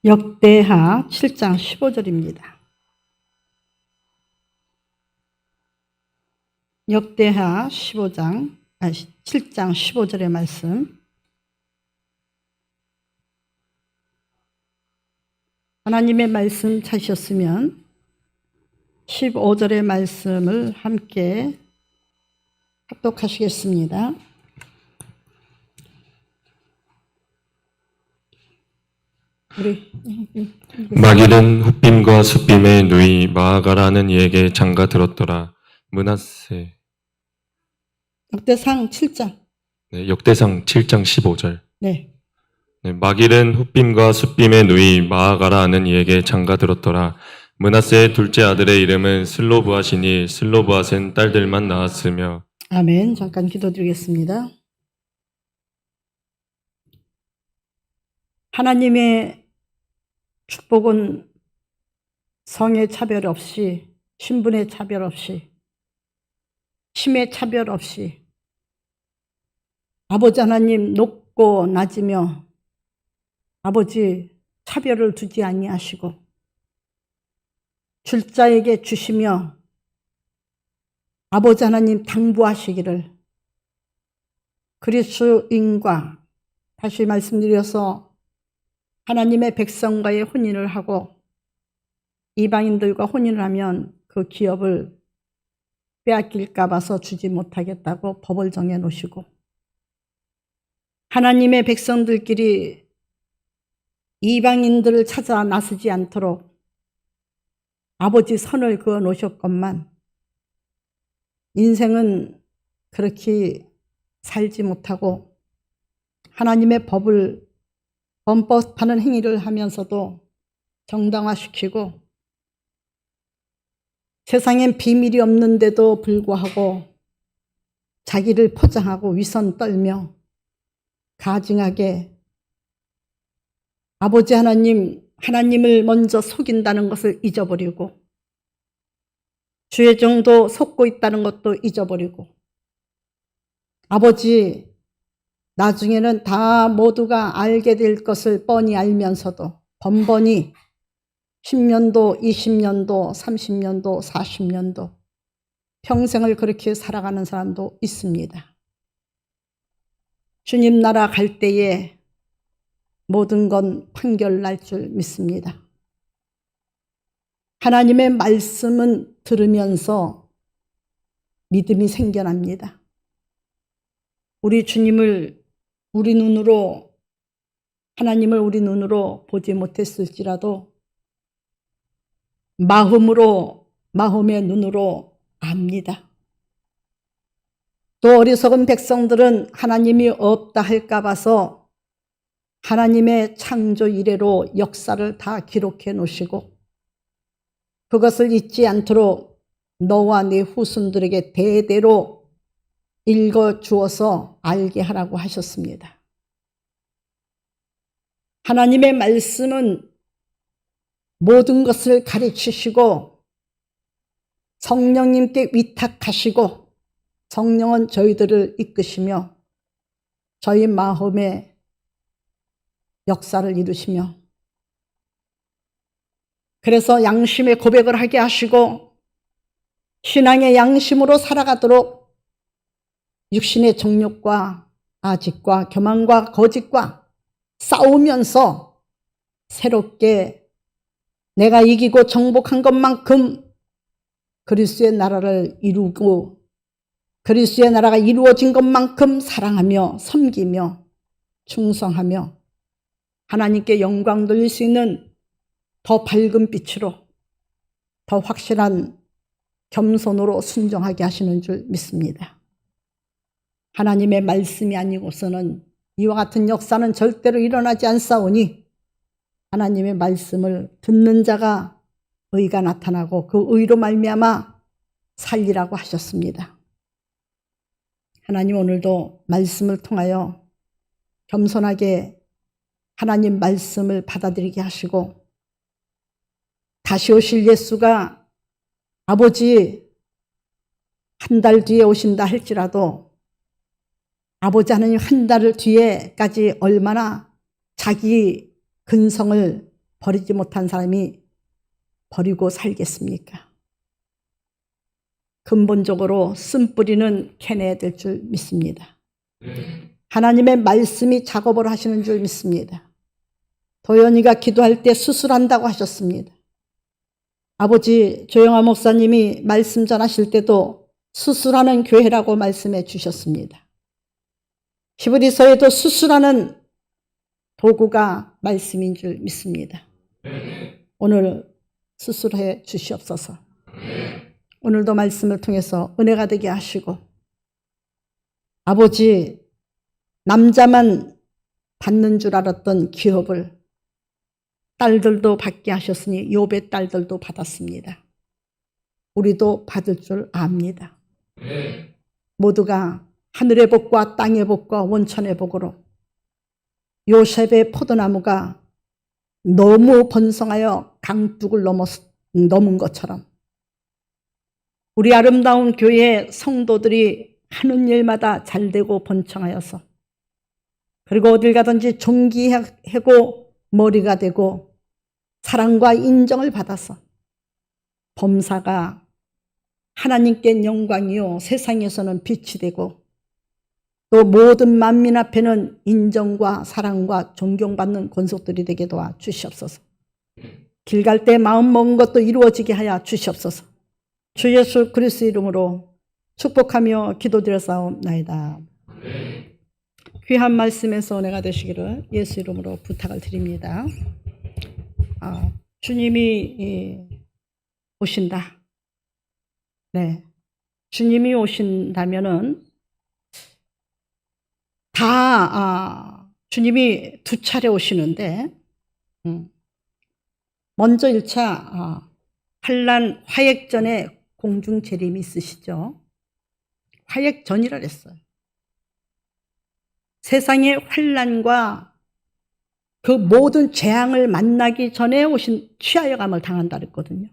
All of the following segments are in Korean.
역대하 7장 15절입니다. 역대하 7장 15절의 말씀. 하나님의 말씀 찾으셨으면 15절의 말씀을 함께 합독하시겠습니다. 마길은 훗빔과 숫빔의 누이 마아가라는 이에게 장가 들었더라. 므낫세. 역대상 7장. 네, 역대상 7장 15절. 네. 마길은 훗빔과 숫빔의 누이 마아가라는 이에게 장가 들었더라. 므낫세의 둘째 아들의 이름은 슬로브앗이니 슬로브앗은 딸들만 낳았으며. 아멘. 잠깐 기도드리겠습니다. 하나님의 축복은 성의 차별 없이, 신분의 차별 없이, 힘의 차별 없이 아버지 하나님 높고 낮으며 아버지 차별을 두지 아니하시고 줄 자에게 주시며 아버지 하나님 당부하시기를 그리스도인과 다시 말씀드려서 하나님의 백성과의 혼인을 하고 이방인들과 혼인을 하면 그 기업을 빼앗길까 봐서 주지 못하겠다고 법을 정해 놓으시고 하나님의 백성들끼리 이방인들을 찾아 나서지 않도록 아버지 선을 그어 놓으셨건만 인생은 그렇게 살지 못하고 하나님의 법을 범법하는 행위를 하면서도 정당화시키고 세상엔 비밀이 없는데도 불구하고 자기를 포장하고 위선 떨며 가증하게 아버지 하나님을 먼저 속인다는 것을 잊어버리고 주의 정도 속고 있다는 것도 잊어버리고 아버지 나중에는 다 모두가 알게 될 것을 뻔히 알면서도 번번이 10년도, 20년도, 30년도, 40년도 평생을 그렇게 살아가는 사람도 있습니다. 주님 나라 갈 때에 모든 건 판결 날 줄 믿습니다. 하나님의 말씀은 들으면서 믿음이 생겨납니다. 우리 주님을 하나님을 우리 눈으로 보지 못했을지라도 마음의 눈으로 압니다. 또 어리석은 백성들은 하나님이 없다 할까 봐서 하나님의 창조 이래로 역사를 다 기록해 놓으시고 그것을 잊지 않도록 너와 네 후손들에게 대대로 읽어 주어서 알게 하라고 하셨습니다. 하나님의 말씀은 모든 것을 가르치시고 성령님께 위탁하시고 성령은 저희들을 이끄시며 저희 마음에 역사를 이루시며 그래서 양심의 고백을 하게 하시고 신앙의 양심으로 살아가도록 육신의 정욕과 아직과 교만과 거짓과 싸우면서 새롭게 내가 이기고 정복한 것만큼 그리스도의 나라를 이루고 그리스도의 나라가 이루어진 것만큼 사랑하며 섬기며 충성하며 하나님께 영광 돌릴 수 있는 더 밝은 빛으로 더 확실한 겸손으로 순종하게 하시는 줄 믿습니다. 하나님의 말씀이 아니고서는 이와 같은 역사는 절대로 일어나지 않사오니 하나님의 말씀을 듣는 자가 의가 나타나고 그 의로 말미암아 살리라고 하셨습니다. 하나님 오늘도 말씀을 통하여 겸손하게 하나님 말씀을 받아들이게 하시고 다시 오실 예수가 아버지 한 달 뒤에 오신다 할지라도 아버지 하나님 한 달 뒤에까지 얼마나 자기 근성을 버리지 못한 사람이 버리고 살겠습니까? 근본적으로 쓴뿌리는 캐내야 될 줄 믿습니다. 하나님의 말씀이 작업을 하시는 줄 믿습니다. 도연이가 기도할 때 수술한다고 하셨습니다. 아버지 조영아 목사님이 말씀 전하실 때도 수술하는 교회라고 말씀해 주셨습니다. 히브리서에도 수술하는 도구가 말씀인 줄 믿습니다. 오늘 수술해 주시옵소서. 오늘도 말씀을 통해서 은혜가 되게 하시고, 아버지 남자만 받는 줄 알았던 기업을 딸들도 받게 하셨으니 욥의 딸들도 받았습니다. 우리도 받을 줄 압니다. 모두가 하늘의 복과 땅의 복과 원천의 복으로 요셉의 포도나무가 너무 번성하여 강둑을 넘은 것처럼 우리 아름다운 교회 성도들이 하는 일마다 잘되고 번창하여서, 그리고 어딜 가든지 존귀하고 머리가 되고 사랑과 인정을 받아서 범사가 하나님께 영광이요 세상에서는 빛이 되고, 또 모든 만민 앞에는 인정과 사랑과 존경받는 권속들이 되게 도와 주시옵소서. 길 갈 때 마음 먹은 것도 이루어지게 하여 주시옵소서. 주 예수 그리스도 이름으로 축복하며 기도드렸사옵나이다. 귀한 말씀에서 은혜가 되시기를 예수 이름으로 부탁을 드립니다. 주님이 오신다. 네, 주님이 오신다면은 주님이 두 차례 오시는데, 먼저 1차 환란 화액전에 공중 재림이 있으시죠. 화액전이라 그랬어요. 세상의 환란과 그 모든 재앙을 만나기 전에 오신 취하여감을 당한다 그랬거든요.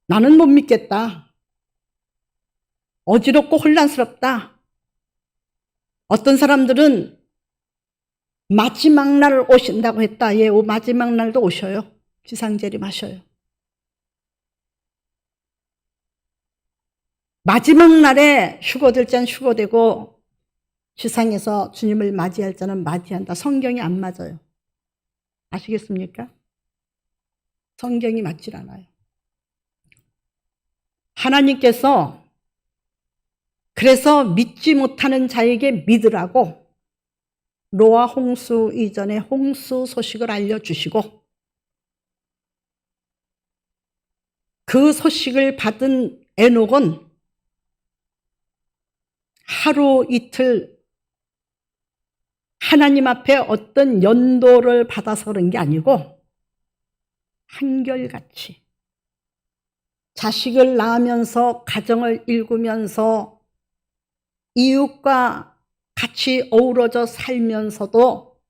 나는 못 믿겠다. 어지럽고 혼란스럽다. 어떤 사람들은 마지막 날 오신다고 했다. 예, 마지막 날도 오셔요. 지상재림하셔요. 마지막 날에 휴거될 자는 휴거되고 지상에서 주님을 맞이할 자는 맞이한다. 성경이 안 맞아요. 아시겠습니까? 성경이 맞질 않아요. 하나님께서 그래서 믿지 못하는 자에게 믿으라고 노아 홍수 이전에 홍수 소식을 알려주시고, 그 소식을 받은 에녹은 하루 이틀 하나님 앞에 어떤 연도를 받아서 그런 게 아니고 한결같이 자식을 낳으면서 가정을 일구면서 이웃과 같이 어우러져 살면서도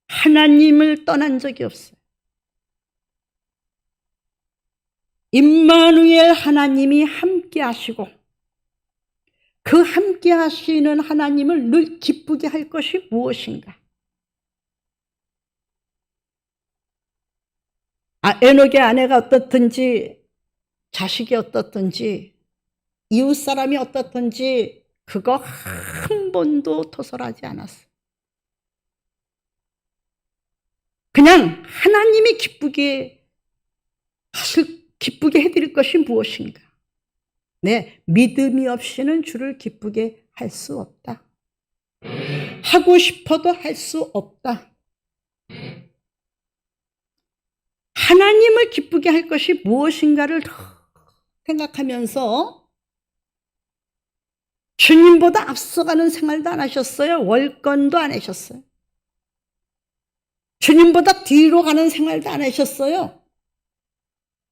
하나님을 떠난 적이 없어요. 임마누엘 하나님이 함께 하시고, 그 함께 하시는 하나님을 늘 기쁘게 할 것이 무엇인가? 에녹의 아내가 어떻든지, 자식이 어떻든지, 이웃 사람이 어떻든지 그거 한 번도 토설하지 않았어요. 그냥 하나님이 기쁘게 해드릴 것이 무엇인가? 네, 믿음이 없이는 주를 기쁘게 할 수 없다. 하고 싶어도 할 수 없다. 하나님을 기쁘게 할 것이 무엇인가를 생각하면서 주님보다 앞서가는 생활도 안 하셨어요. 월권도 안 하셨어요. 주님보다 뒤로 가는 생활도 안 하셨어요.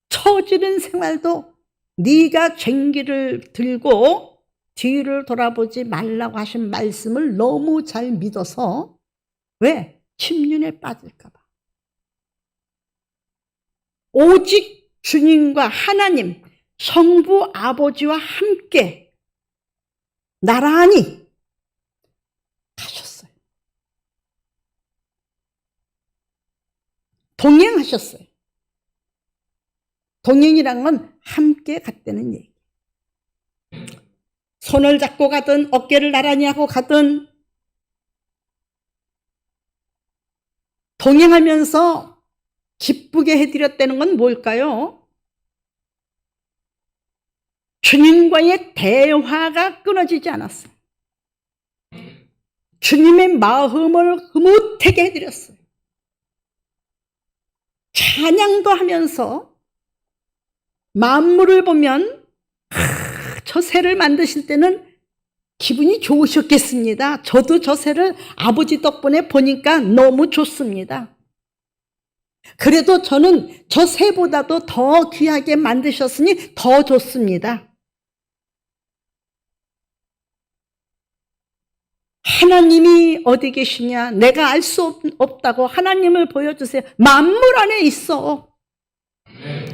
처지는 생활도, 네가 쟁기를 들고 뒤를 돌아보지 말라고 하신 말씀을 너무 잘 믿어서, 왜? 침륜에 빠질까 봐. 오직 주님과 하나님, 성부 아버지와 함께 나란히 가셨어요. 동행하셨어요. 동행이란 건 함께 갔다는 얘기. 손을 잡고 가든 어깨를 나란히 하고 가든 동행하면서 기쁘게 해드렸다는 건 뭘까요? 주님과의 대화가 끊어지지 않았어요. 주님의 마음을 흐뭇하게 해드렸어요. 찬양도 하면서 만물을 보면 저 새를 만드실 때는 기분이 좋으셨겠습니다. 저도 저 새를 아버지 덕분에 보니까 너무 좋습니다. 그래도 저는 저 새보다도 더 귀하게 만드셨으니 더 좋습니다. 하나님이 어디 계시냐? 내가 알 수 없다고 하나님을 보여주세요. 만물 안에 있어.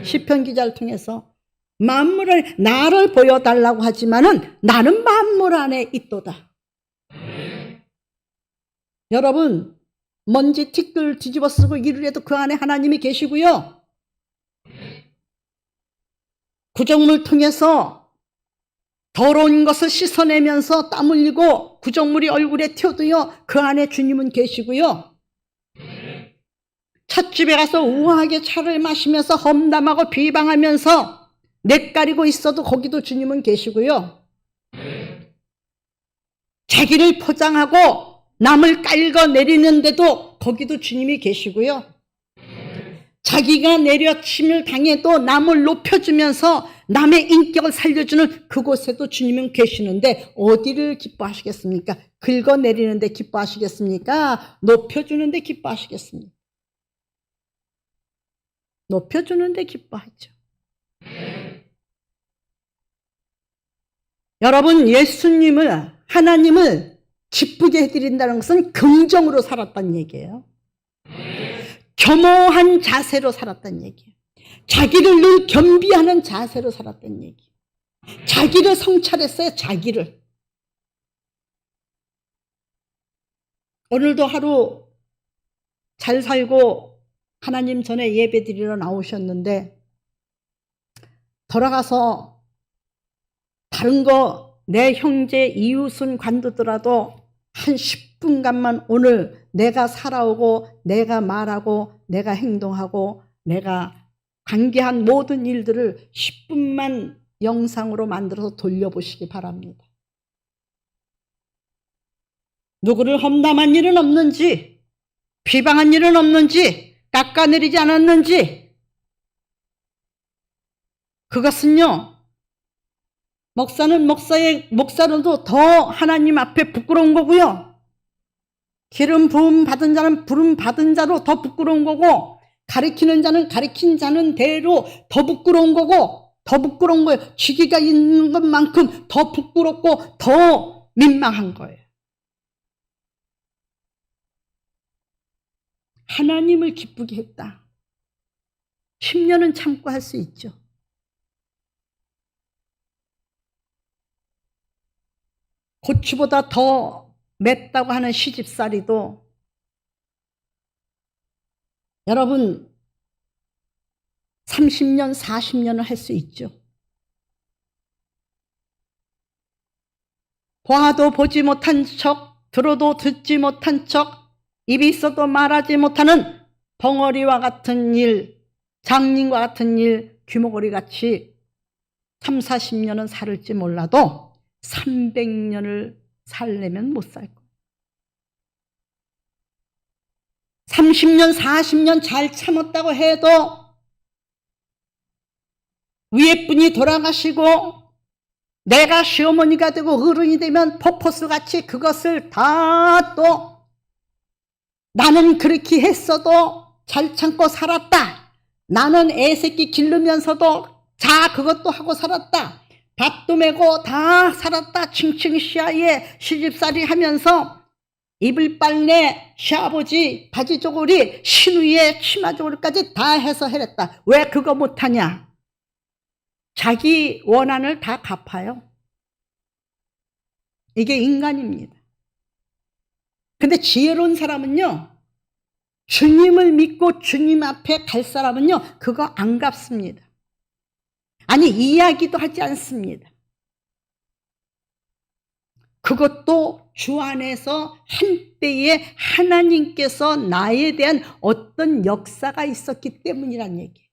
시편 기자를 통해서 만물 안에 나를 보여달라고 하지만은 나는 만물 안에 있도다. 여러분, 먼지 티끌 뒤집어 쓰고 일을 해도 그 안에 하나님이 계시고요. 구정물 통해서 더러운 것을 씻어내면서 땀 흘리고 구정물이 얼굴에 튀어도요, 그 안에 주님은 계시고요. 찻집에 가서 우아하게 차를 마시면서 험담하고 비방하면서 냇가리고 있어도 거기도 주님은 계시고요. 자기를 포장하고 남을 깔고 내리는데도 거기도 주님이 계시고요. 자기가 내려침을 당해도 남을 높여주면서 남의 인격을 살려주는 그곳에도 주님은 계시는데 어디를 기뻐하시겠습니까? 긁어내리는데 기뻐하시겠습니까? 높여주는데 기뻐하시겠습니까? 높여주는데 기뻐하죠. 여러분, 예수님을, 하나님을 기쁘게 해드린다는 것은 긍정으로 살았다는 얘기예요. 겸허한 자세로 살았다는 얘기예요. 자기를 늘 겸비하는 자세로 살았다는 얘기예요. 자기를 성찰했어요. 자기를. 오늘도 하루 잘 살고 하나님 전에 예배 드리러 나오셨는데 돌아가서 다른 거 내 형제 이웃은 관두더라도 한 10분간만 오늘 내가 살아오고 내가 말하고 내가 행동하고 내가 관계한 모든 일들을 10분만 영상으로 만들어서 돌려보시기 바랍니다. 누구를 험담한 일은 없는지, 비방한 일은 없는지, 깎아내리지 않았는지, 그것은요, 목사는 목사로도 더 하나님 앞에 부끄러운 거고요. 기름 부음 받은 자는 부름 받은 자로 더 부끄러운 거고, 가르치는 자는 가르친 자는 대로 더 부끄러운 거고, 더 부끄러운 거예요. 지기가 있는 것만큼 더 부끄럽고 더 민망한 거예요. 하나님을 기쁘게 했다. 10년은 참고 할 수 있죠. 고추보다 더 맵다고 하는 시집살이도 여러분 30년, 40년을 할 수 있죠. 봐도 보지 못한 척, 들어도 듣지 못한 척, 입이 있어도 말하지 못하는 벙어리와 같은 일, 장님과 같은 일, 귀머거리같이 3, 40년은 살을지 몰라도 300년을 살려면 못 살 거예요. 30년, 40년 잘 참았다고 해도 위에 분이 돌아가시고 내가 시어머니가 되고 어른이 되면 포포스같이 그것을 다 또 나는 그렇게 했어도 잘 참고 살았다. 나는 애새끼 기르면서도 자 그것도 하고 살았다. 밭도 메고 다 살았다. 칭칭시아에 시집살이 하면서 이불 빨래, 시아버지 바지 조거리, 신우의 치마 조거리까지 다 해서 해냈다. 왜 그거 못하냐? 자기 원한을 다 갚아요. 이게 인간입니다. 근데 지혜로운 사람은요, 주님을 믿고 주님 앞에 갈 사람은요, 그거 안 갚습니다. 아니, 이야기도 하지 않습니다. 그것도 주 안에서 한때에 하나님께서 나에 대한 어떤 역사가 있었기 때문이란 얘기예요.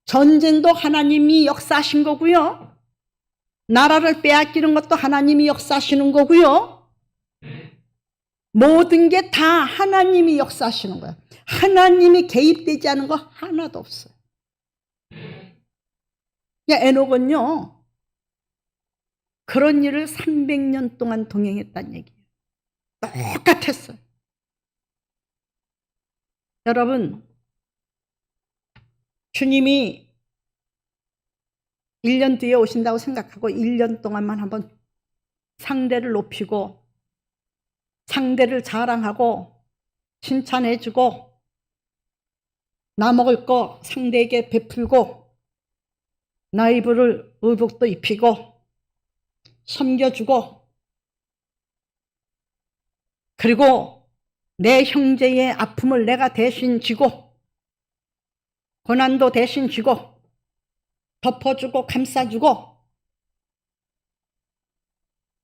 전쟁도 하나님이 역사하신 거고요. 나라를 빼앗기는 것도 하나님이 역사하시는 거고요. 모든 게 다 하나님이 역사하시는 거예요. 하나님이 개입되지 않은 거 하나도 없어요. 에녹은요, 그런 일을 300년 동안 동행했다는 얘기예요. 똑같았어요. 여러분, 주님이 1년 뒤에 오신다고 생각하고 1년 동안만 한번 상대를 높이고 상대를 자랑하고 칭찬해주고 나 먹을 거 상대에게 베풀고 나 입을 의복도 입히고 섬겨주고 그리고 내 형제의 아픔을 내가 대신 지고 고난도 대신 지고 덮어주고 감싸주고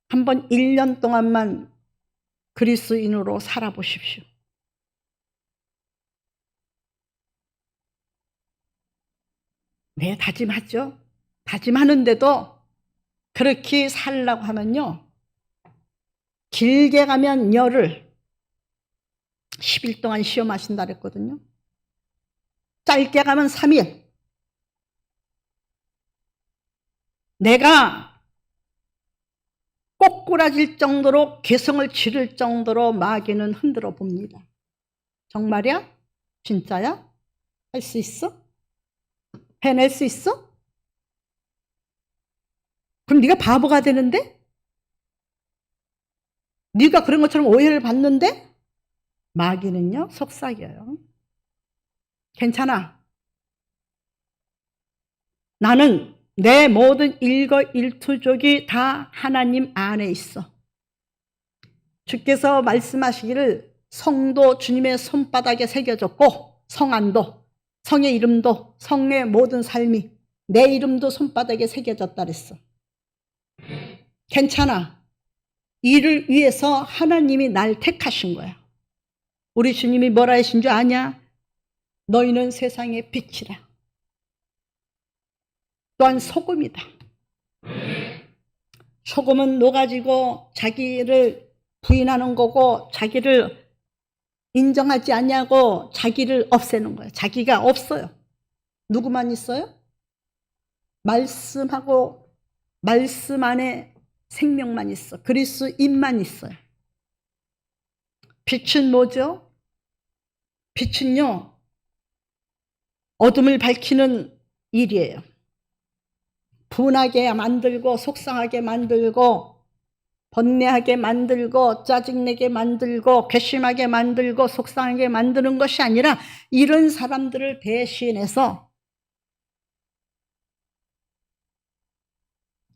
한번 1년 동안만 그리스인으로 살아보십시오. 네, 다짐하죠. 다짐하는데도 그렇게 살라고 하면요, 길게 가면 열흘, 10일 동안 시험하신다 그랬거든요. 짧게 가면 3일. 내가 꼬꾸라질 정도로 개성을 지를 정도로 마귀는 흔들어 봅니다. 정말이야? 진짜야? 할 수 있어? 해낼 수 있어? 그럼 네가 바보가 되는데? 네가 그런 것처럼 오해를 받는데? 마귀는요, 속삭여요. 괜찮아. 나는 내 모든 일거일투족이 다 하나님 안에 있어. 주께서 말씀하시기를 성도 주님의 손바닥에 새겨졌고 성안도, 성의 이름도, 성의 모든 삶이 내 이름도 손바닥에 새겨졌다 그랬어. 괜찮아. 이를 위해서 하나님이 날 택하신 거야. 우리 주님이 뭐라 하신 줄 아냐? 너희는 세상의 빛이라. 또한 소금이다. 소금은 녹아지고 자기를 부인하는 거고 자기를 인정하지 않냐고 자기를 없애는 거예요. 자기가 없어요. 누구만 있어요? 말씀하고 말씀 안에 생명만 있어. 그리스도인만 있어요. 빛은 뭐죠? 빛은요, 어둠을 밝히는 일이에요. 분하게 만들고 속상하게 만들고 번뇌하게 만들고 짜증내게 만들고 괘씸하게 만들고 속상하게 만드는 것이 아니라 이런 사람들을 대신해서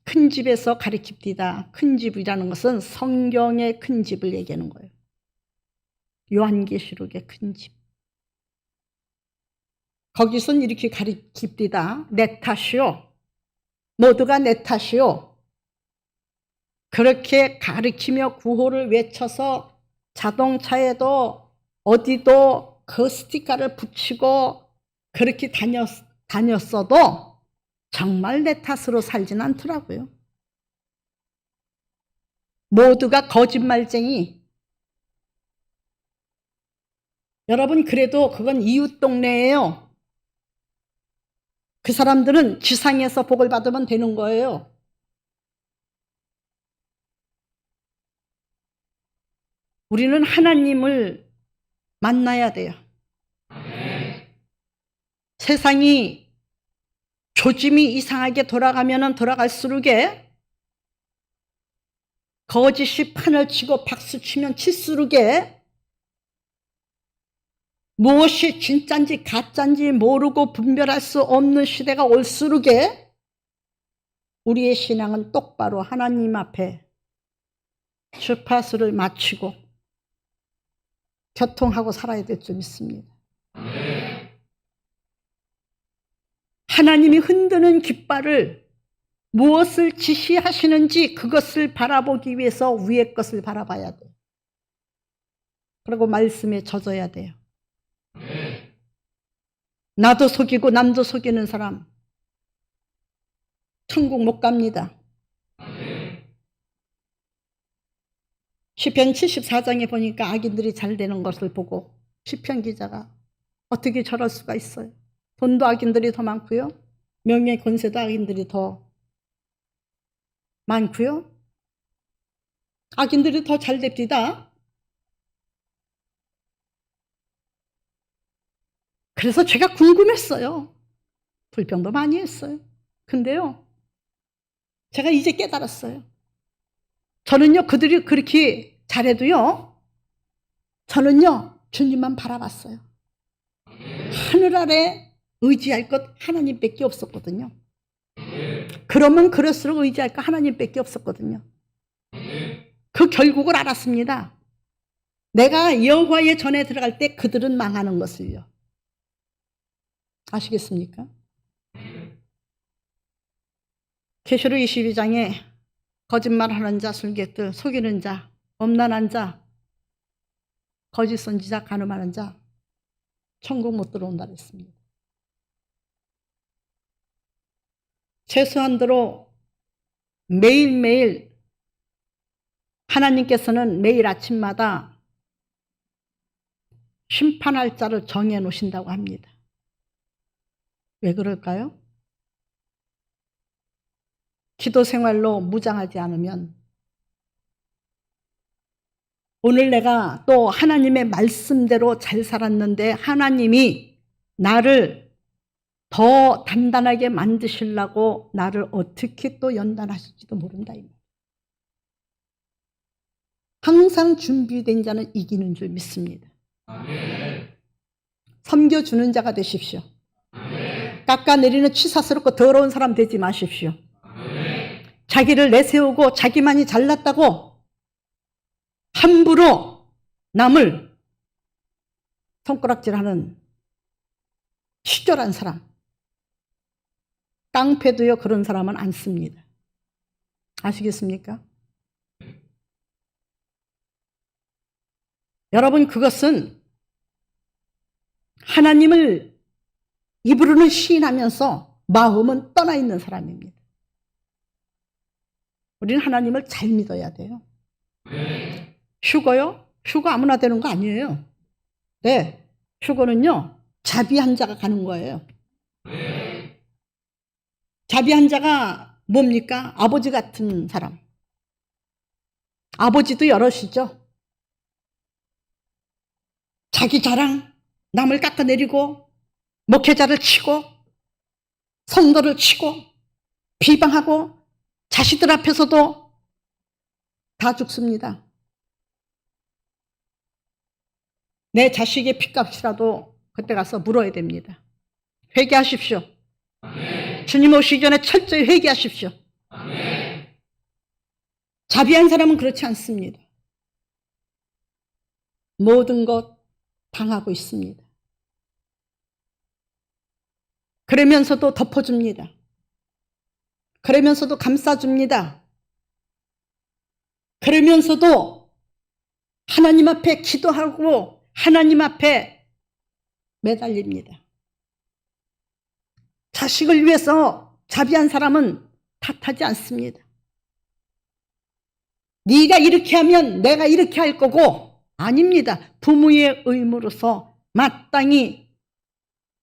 큰 집에서 가리킵디다. 큰 집이라는 것은 성경의 큰 집을 얘기하는 거예요. 요한계시록의 큰 집. 거기선 이렇게 가리킵디다. 내 탓이요. 모두가 내 탓이요. 그렇게 가르치며 구호를 외쳐서 자동차에도 어디도 그 스티커를 붙이고 그렇게 다녔어도 정말 내 탓으로 살진 않더라고요. 모두가 거짓말쟁이. 여러분, 그래도 그건 이웃 동네예요. 그 사람들은 지상에서 복을 받으면 되는 거예요. 우리는 하나님을 만나야 돼요. 세상이 조짐이 이상하게 돌아가면 돌아갈수록에 거짓이 판을 치고 박수치면 칠수록에 무엇이 진짠지 가짠지 모르고 분별할 수 없는 시대가 올수록에 우리의 신앙은 똑바로 하나님 앞에 주파수를 맞추고 교통하고 살아야 될 줄 믿습니다. 하나님이 흔드는 깃발을 무엇을 지시하시는지 그것을 바라보기 위해서 위의 것을 바라봐야 돼요. 그리고 말씀에 젖어야 돼요. 나도 속이고 남도 속이는 사람 천국 못 갑니다. 시편 74장에 보니까 악인들이 잘 되는 것을 보고 시편 기자가 어떻게 저럴 수가 있어요. 돈도 악인들이 더 많고요. 명예 권세도 악인들이 더 많고요. 악인들이 더 잘 됩니다. 그래서 제가 궁금했어요. 불평도 많이 했어요. 근데요, 제가 이제 깨달았어요. 저는요, 그들이 그렇게 잘해도요, 저는요, 주님만 바라봤어요. 하늘 아래 의지할 것 하나님밖에 없었거든요. 그러면 그럴수록 의지할 것 하나님밖에 없었거든요. 그 결국을 알았습니다. 내가 여호와의 전에 들어갈 때 그들은 망하는 것을요. 아시겠습니까? 계시록 22장에 거짓말하는 자, 술객들, 속이는 자, 엄난한 자, 거짓 선지자, 간음하는 자 천국 못 들어온다 그랬습니다. 최소한대로 매일매일 하나님께서는 매일 아침마다 심판할 자를 정해 놓으신다고 합니다. 왜 그럴까요? 기도 생활로 무장하지 않으면 오늘 내가 또 하나님의 말씀대로 잘 살았는데 하나님이 나를 더 단단하게 만드시려고 나를 어떻게 또 연단하실지도 모른다. 항상 준비된 자는 이기는 줄 믿습니다. 섬겨주는 자가 되십시오. 깎아내리는 치사스럽고 더러운 사람 되지 마십시오. 자기를 내세우고 자기만이 잘났다고 함부로 남을 손가락질하는 치졸한 사람, 깡패도요 그런 사람은 안 씁니다. 아시겠습니까? 여러분, 그것은 하나님을 입으로는 시인하면서 마음은 떠나 있는 사람입니다. 우리는 하나님을 잘 믿어야 돼요. 휴거요? 휴거 아무나 되는 거 아니에요. 네, 휴거는요 자비한 자가 가는 거예요. 자비한 자가 뭡니까? 아버지 같은 사람. 아버지도 여럿이죠. 자기 자랑, 남을 깎아내리고 목회자를 치고 성도를 치고 비방하고 자식들 앞에서도 다 죽습니다. 내 자식의 핏값이라도 그때 가서 물어야 됩니다. 회개하십시오. 주님 오시기 전에 철저히 회개하십시오. 자비한 사람은 그렇지 않습니다. 모든 것 당하고 있습니다. 그러면서도 덮어줍니다. 그러면서도 감싸줍니다. 그러면서도 하나님 앞에 기도하고 하나님 앞에 매달립니다. 자식을 위해서 자비한 사람은 탓하지 않습니다. 네가 이렇게 하면 내가 이렇게 할 거고 아닙니다. 부모의 의무로서 마땅히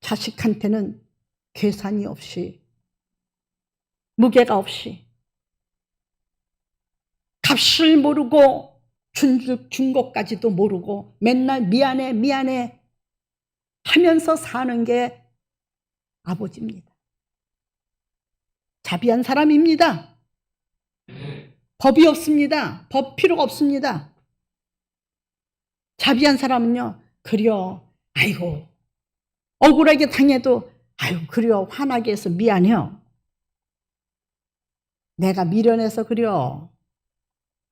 자식한테는 계산이 없이 무게가 없이 값을 모르고 준 것까지도 모르고 맨날 미안해 미안해 하면서 사는 게 아버지입니다. 자비한 사람입니다. 법이 없습니다. 법 필요가 없습니다. 자비한 사람은요, 그려, 아이고, 억울하게 당해도, 아유, 그려, 화나게 해서 미안해요. 내가 미련해서 그려.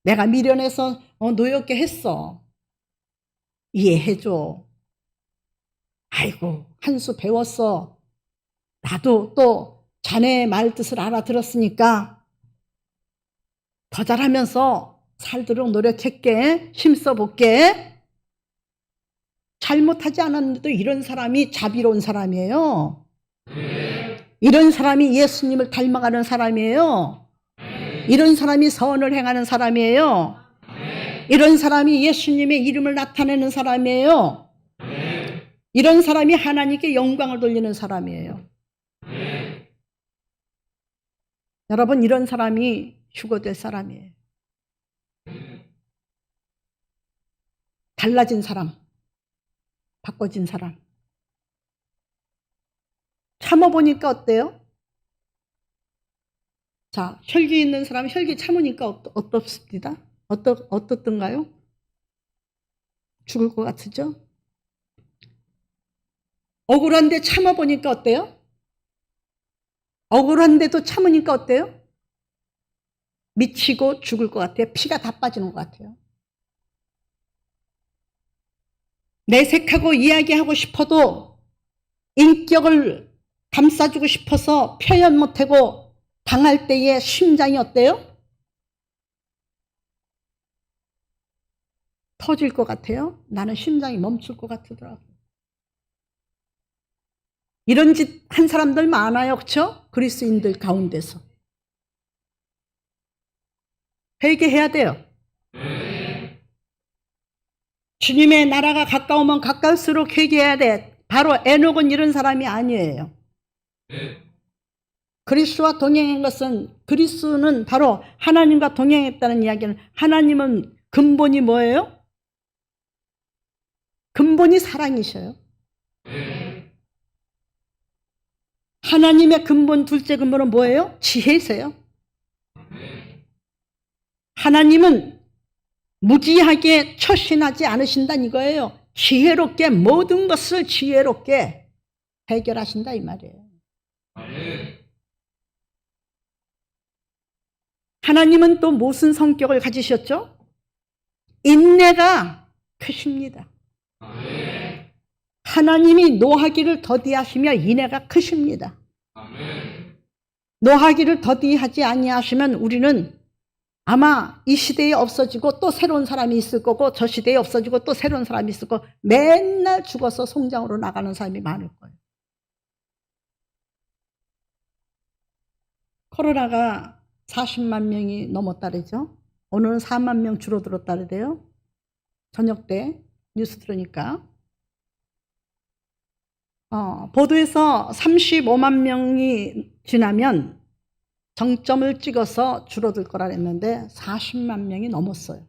내가 미련해서 노엽게 했어. 이해해줘. 아이고, 한 수 배웠어. 나도 또 자네의 말 뜻을 알아들었으니까 더 잘하면서 살도록 노력할게. 힘써볼게. 잘못하지 않았는데도 이런 사람이 자비로운 사람이에요. 이런 사람이 예수님을 닮아가는 사람이에요. 이런 사람이 선을 행하는 사람이에요. 이런 사람이 예수님의 이름을 나타내는 사람이에요. 이런 사람이 하나님께 영광을 돌리는 사람이에요. 여러분, 이런 사람이 휴거될 사람이에요. 달라진 사람, 바꿔진 사람. 참아보니까 어때요? 자, 혈기 있는 사람 혈기 참으니까 어떻습니다? 어떻던가요? 죽을 것 같으죠? 억울한데 참아보니까 어때요? 억울한데도 참으니까 어때요? 미치고 죽을 것 같아요. 피가 다 빠지는 것 같아요. 내색하고 이야기하고 싶어도 인격을 감싸주고 싶어서 표현 못하고 당할 때의 심장이 어때요? 터질 것 같아요. 나는 심장이 멈출 것 같더라고요. 이런 짓 한 사람들 많아요. 그렇죠? 그리스인들 가운데서. 회개해야 돼요. 주님의 나라가 가까우면 가까울수록 회개해야 돼. 바로 에녹은 이런 사람이 아니에요. 그리스도와 동행한 것은, 그리스도는 바로 하나님과 동행했다는 이야기는, 하나님은 근본이 뭐예요? 근본이 사랑이셔요. 하나님의 근본, 둘째 근본은 뭐예요? 지혜세요. 하나님은 무지하게 처신하지 않으신다는 이거예요. 지혜롭게, 모든 것을 지혜롭게 해결하신다 이 말이에요. 하나님은 또 무슨 성격을 가지셨죠? 인내가 크십니다. 하나님이 노하기를 더디하시며 인내가 크십니다. 노하기를 더디하지 아니하시면 우리는 아마 이 시대에 없어지고 또 새로운 사람이 있을 거고, 저 시대에 없어지고 또 새로운 사람이 있을 거고, 맨날 죽어서 송장으로 나가는 사람이 많을 거예요. 코로나가 40만 명이 넘었다래죠. 오늘은 4만 명 줄어들었다래요. 저녁 때 뉴스 들으니까. 보도에서 35만 명이 지나면 정점을 찍어서 줄어들 거라 했는데 40만 명이 넘었어요.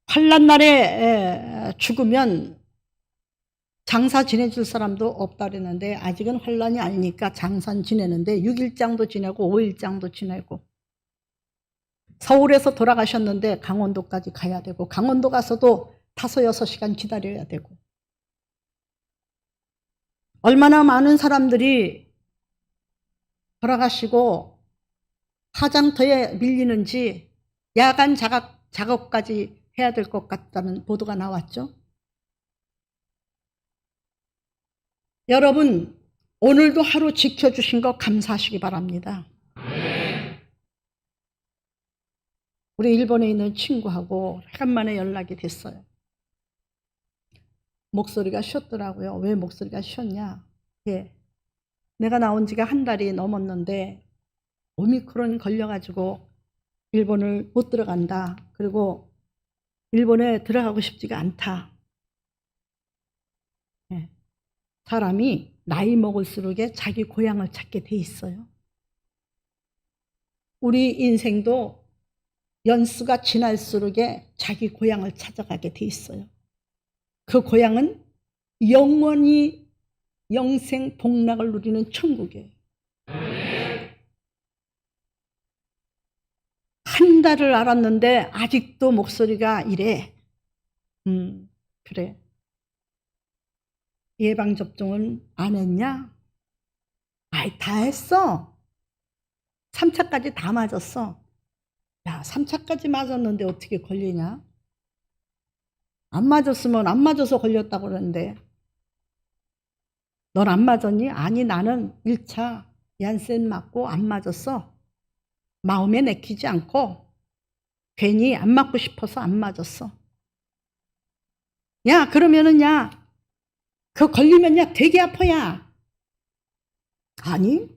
환난 날에 죽으면 장사 지내줄 사람도 없다 그랬는데 아직은 환난이 아니니까 장사 지내는데 6일장도 지내고 5일장도 지내고, 서울에서 돌아가셨는데 강원도까지 가야 되고, 강원도 가서도 5-6시간 기다려야 되고, 얼마나 많은 사람들이 돌아가시고 화장터에 밀리는지 야간 작업까지 해야 될 것 같다는 보도가 나왔죠. 여러분, 오늘도 하루 지켜주신 거 감사하시기 바랍니다. 우리 일본에 있는 친구하고 오랜만에 연락이 됐어요. 목소리가 쉬었더라고요. 왜 목소리가 쉬었냐? 예. 내가 나온 지가 한 달이 넘었는데 오미크론 걸려가지고 일본을 못 들어간다. 그리고 일본에 들어가고 싶지가 않다. 예. 사람이 나이 먹을수록에 자기 고향을 찾게 돼 있어요. 우리 인생도 연수가 지날수록에 자기 고향을 찾아가게 돼 있어요. 그 고향은 영원히 영생 복락을 누리는 천국이에요. 한 달을 알았는데 아직도 목소리가 이래. 그래. 예방접종은 안 했냐? 아이, 다 했어. 3차까지 다 맞았어. 야, 3차까지 맞았는데 어떻게 걸리냐? 안 맞았으면 안 맞아서 걸렸다고 그러는데 넌 안 맞았니? 아니, 나는 1차 얀센 맞고 안 맞았어. 마음에 내키지 않고 괜히 안 맞고 싶어서 안 맞았어. 야, 그러면은 야, 그거 걸리면 야 되게 아파야. 아니,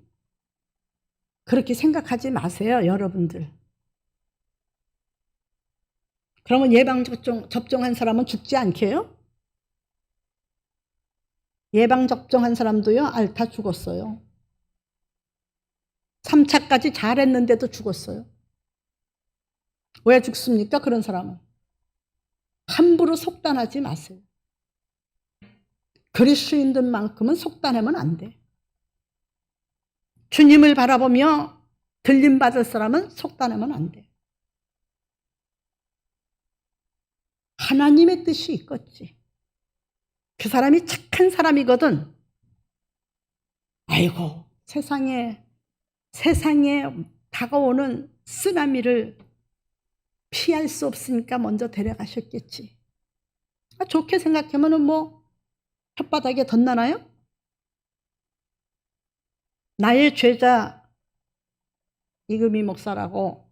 그렇게 생각하지 마세요, 여러분들. 그러면 예방접종한 사람은 죽지 않게요? 예방접종한 사람도요, 앓다 죽었어요. 3차까지 잘했는데도 죽었어요. 왜 죽습니까? 그런 사람은. 함부로 속단하지 마세요. 그리스도인들만큼은 속단하면 안 돼. 주님을 바라보며 들림받을 사람은 속단하면 안 돼. 하나님의 뜻이 있겠지. 그 사람이 착한 사람이거든. 아이고, 세상에 다가오는 쓰나미를 피할 수 없으니까 먼저 데려가셨겠지. 좋게 생각하면 뭐 혓바닥에 덧나나요? 나의 죄자 이금희 목사라고,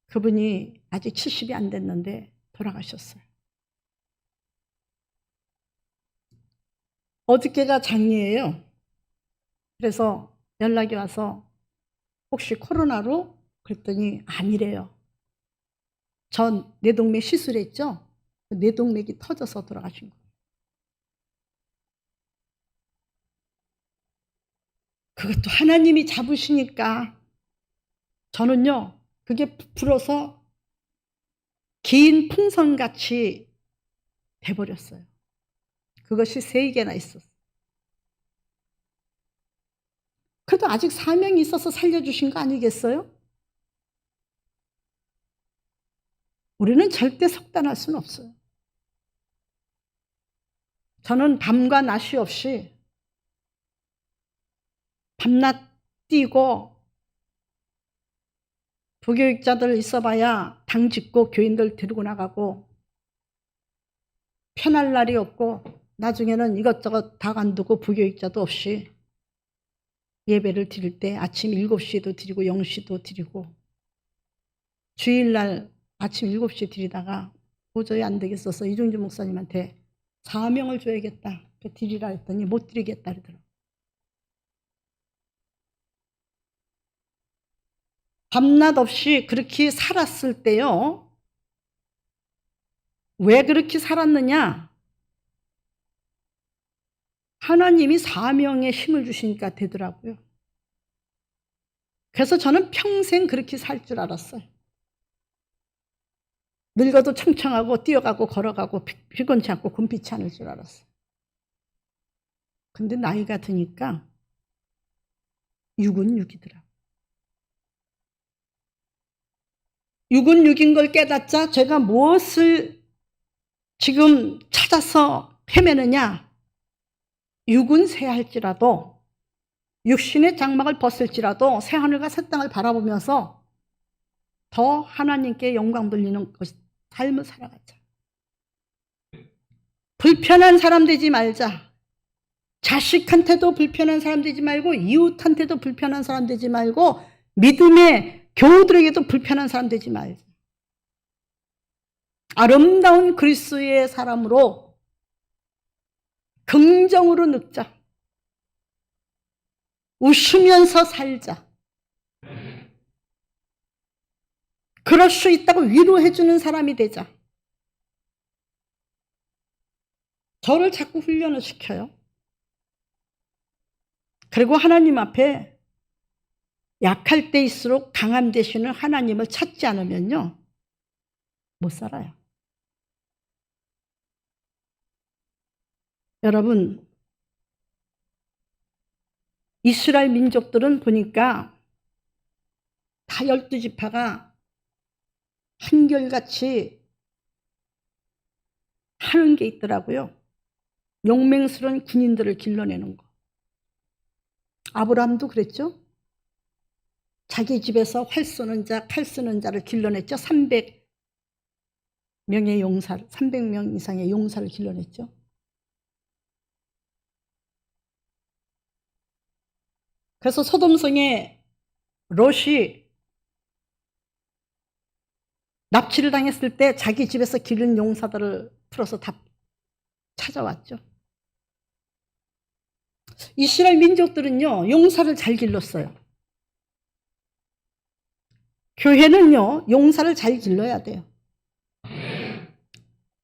그분이 아직 70이 안 됐는데 돌아가셨어요. 어저께가 장례예요. 그래서 연락이 와서 혹시 코로나로? 그랬더니 아니래요. 전 뇌동맥 시술했죠? 뇌동맥이 터져서 돌아가신 거예요. 그것도 하나님이 잡으시니까 저는요, 그게 부풀어서 긴 풍선같이 돼버렸어요. 그것이 3개나 있었어요. 그래도 아직 사명이 있어서 살려주신 거 아니겠어요? 우리는 절대 속단할 수는 없어요. 저는 밤과 낮이 없이 밤낮 뛰고, 부교육자들 있어봐야 당 짓고 교인들 데리고 나가고, 편할 날이 없고 나중에는 이것저것 다 관두고 부교육자도 없이 예배를 드릴 때 아침 7시에도 드리고 0시도 드리고, 주일날 아침 7시에 드리다가 도저히 안 되겠어서 이종주 목사님한테 사명을 줘야겠다, 드리라 했더니 못 드리겠다 그러더라고요. 밤낮 없이 그렇게 살았을 때요, 왜 그렇게 살았느냐? 하나님이 사명에 힘을 주시니까 되더라고요. 그래서 저는 평생 그렇게 살 줄 알았어요. 늙어도 청청하고 뛰어가고 걸어가고 피곤치 않고 굼피치 않을 줄 알았어요. 근데 나이가 드니까 6은 6이더라. 6은 6인 걸 깨닫자 제가 무엇을 지금 찾아서 헤매느냐? 6은 새할지라도, 육신의 장막을 벗을지라도 새하늘과 새 땅을 바라보면서 더 하나님께 영광 돌리는 삶을 살아가자. 불편한 사람 되지 말자. 자식한테도 불편한 사람 되지 말고, 이웃한테도 불편한 사람 되지 말고, 믿음의 교우들에게도 불편한 사람 되지 말자. 아름다운 그리스도의 사람으로 긍정으로 늙자. 웃으면서 살자. 그럴 수 있다고 위로해주는 사람이 되자. 저를 자꾸 훈련을 시켜요. 그리고 하나님 앞에 약할 때일수록 강함 되시는 하나님을 찾지 않으면요, 못 살아요. 여러분, 이스라엘 민족들은 보니까 다 12지파가 한결같이 하는 게 있더라고요. 용맹스러운 군인들을 길러내는 거. 아브라함도 그랬죠? 자기 집에서 활 쏘는 자, 칼 쓰는 자를 길러냈죠. 300명의 용사를, 300명 이상의 용사를 길러냈죠. 그래서 소돔성에 롯이 납치를 당했을 때 자기 집에서 기른 용사들을 풀어서 다 찾아왔죠. 이스라엘 민족들은요, 용사를 잘 길렀어요. 교회는요, 용사를 잘 길러야 돼요.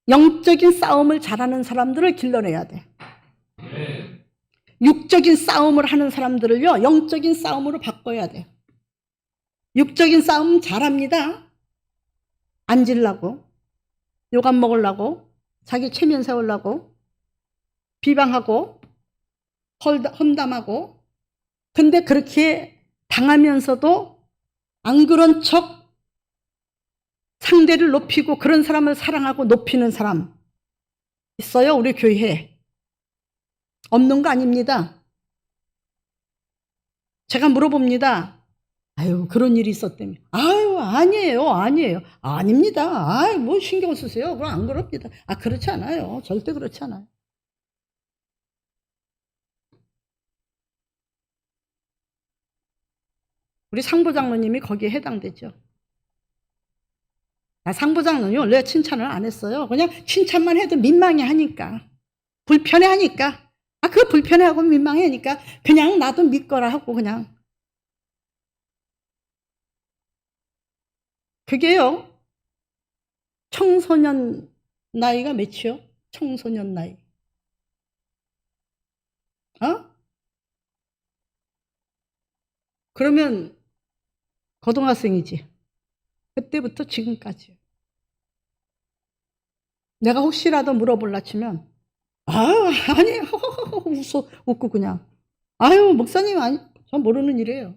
영적인 싸움을 잘하는 사람들을 길러내야 돼. 육적인 싸움을 하는 사람들을요, 영적인 싸움으로 바꿔야 돼. 육적인 싸움 잘합니다. 앉으려고, 욕안 먹으려고, 자기 체면 세우려고, 비방하고, 험담하고. 근데 그렇게 당하면서도 안 그런 척 상대를 높이고 그런 사람을 사랑하고 높이는 사람 있어요? 우리 교회에. 없는 거 아닙니다. 제가 물어봅니다. 아유, 그런 일이 있었다며. 아유, 아니에요. 아닙니다. 아유, 뭐 신경 쓰세요. 그럼 안 그럽니다. 아, 그렇지 않아요. 절대 그렇지 않아요. 우리 상부장로님이 거기에 해당되죠. 상부장로님 원래 칭찬을 안 했어요. 그냥 칭찬만 해도 민망해 하니까. 불편해 하니까. 그 불편해하고 민망해 하니까 그냥 나도 믿거라 하고 그냥. 그게요. 청소년 나이가 몇이요? 청소년 나이. 그러면 고등학생이지. 그때부터 지금까지. 내가 혹시라도 물어볼라 치면 아니에요. 웃고 그냥. 아유, 목사님 아니, 전 모르는 일이에요.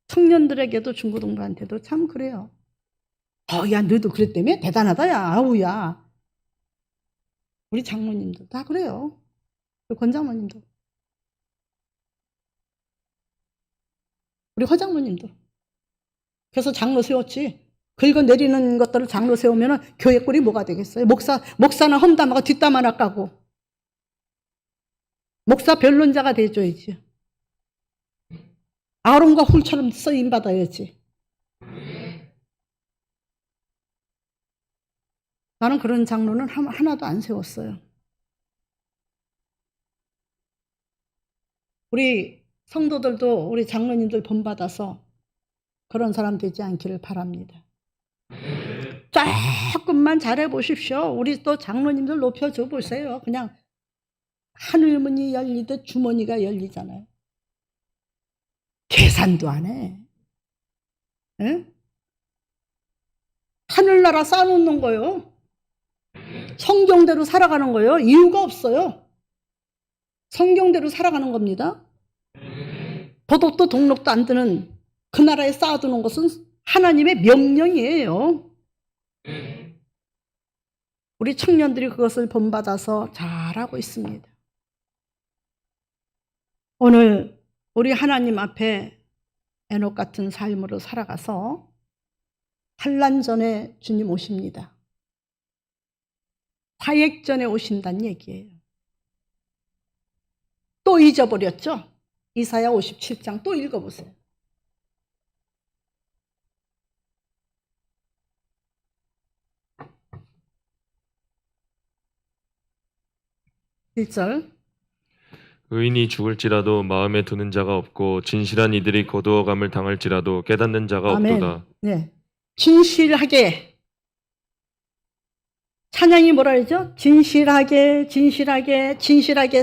청년들에게도 중고등부한테도 참 그래요. 야, 너도 그랬다며? 대단하다, 야. 아우야. 우리 장로님도 다 그래요. 권장로님도. 우리 허장로님도. 그래서 장로 세웠지. 긁어내리는 것들을 장로 세우면 교회 꼴이 뭐가 되겠어요? 목사는 험담하고 뒷담 하나 까고. 목사 변론자가 돼줘야지. 아론과 훌처럼 쓰임받아야지. 나는 그런 장로는 하나도 안 세웠어요. 우리 성도들도 우리 장로님들 본받아서 그런 사람 되지 않기를 바랍니다. 조금만 잘해보십시오. 우리 또 장로님들 높여줘 보세요. 그냥 하늘문이 열리듯 주머니가 열리잖아요. 계산도 안 해. 에? 하늘나라 쌓아놓는 거예요. 성경대로 살아가는 거예요. 이유가 없어요. 성경대로 살아가는 겁니다. 도덕도 동록도 안 드는 그 나라에 쌓아두는 것은 하나님의 명령이에요. 우리 청년들이 그것을 본받아서 잘하고 있습니다. 오늘 우리 하나님 앞에 에녹 같은 삶으로 살아가서 환난 전에 주님 오십니다. 화액 전에 오신다는 얘기예요. 또 잊어버렸죠? 이사야 57장 또 읽어보세요. (1절) 의인이 죽을지라도 마음에 두는 자가 없고 진실한 이들이 거두어감을 당할지라도 깨닫는 자가 아멘. 없도다. 네. 진실하게. 찬양이 뭐라 그러죠? 진실하게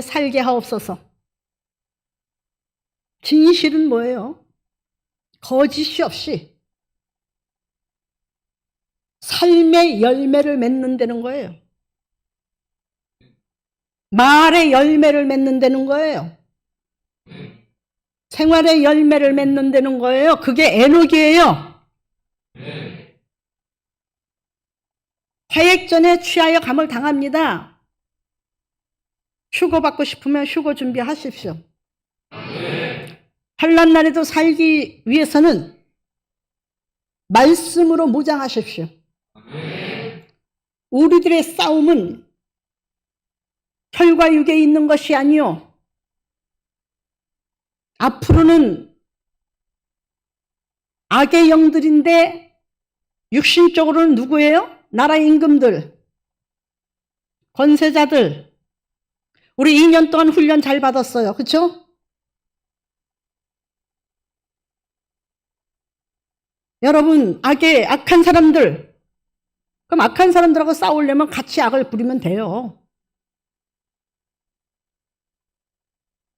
살게 하옵소서. 진실은 뭐예요? 거짓이 없이 삶의 열매를 맺는다는 거예요. 말의 열매를 맺는다는 거예요. 생활의 열매를 맺는다는 거예요. 그게 에녹이에요. 화액 전에 취하여 감을 당합니다. 휴거 받고 싶으면 휴거 준비하십시오. 환난 날에도 살기 위해서는 말씀으로 무장하십시오. 우리들의 싸움은 혈과 육에 있는 것이 아니요, 앞으로는 악의 영들인데 육신적으로는 누구예요? 나라의 임금들, 권세자들. 우리 2년 동안 훈련 잘 받았어요. 그렇죠? 여러분, 악한 사람들, 그럼 악한 사람들하고 싸우려면 같이 악을 부리면 돼요.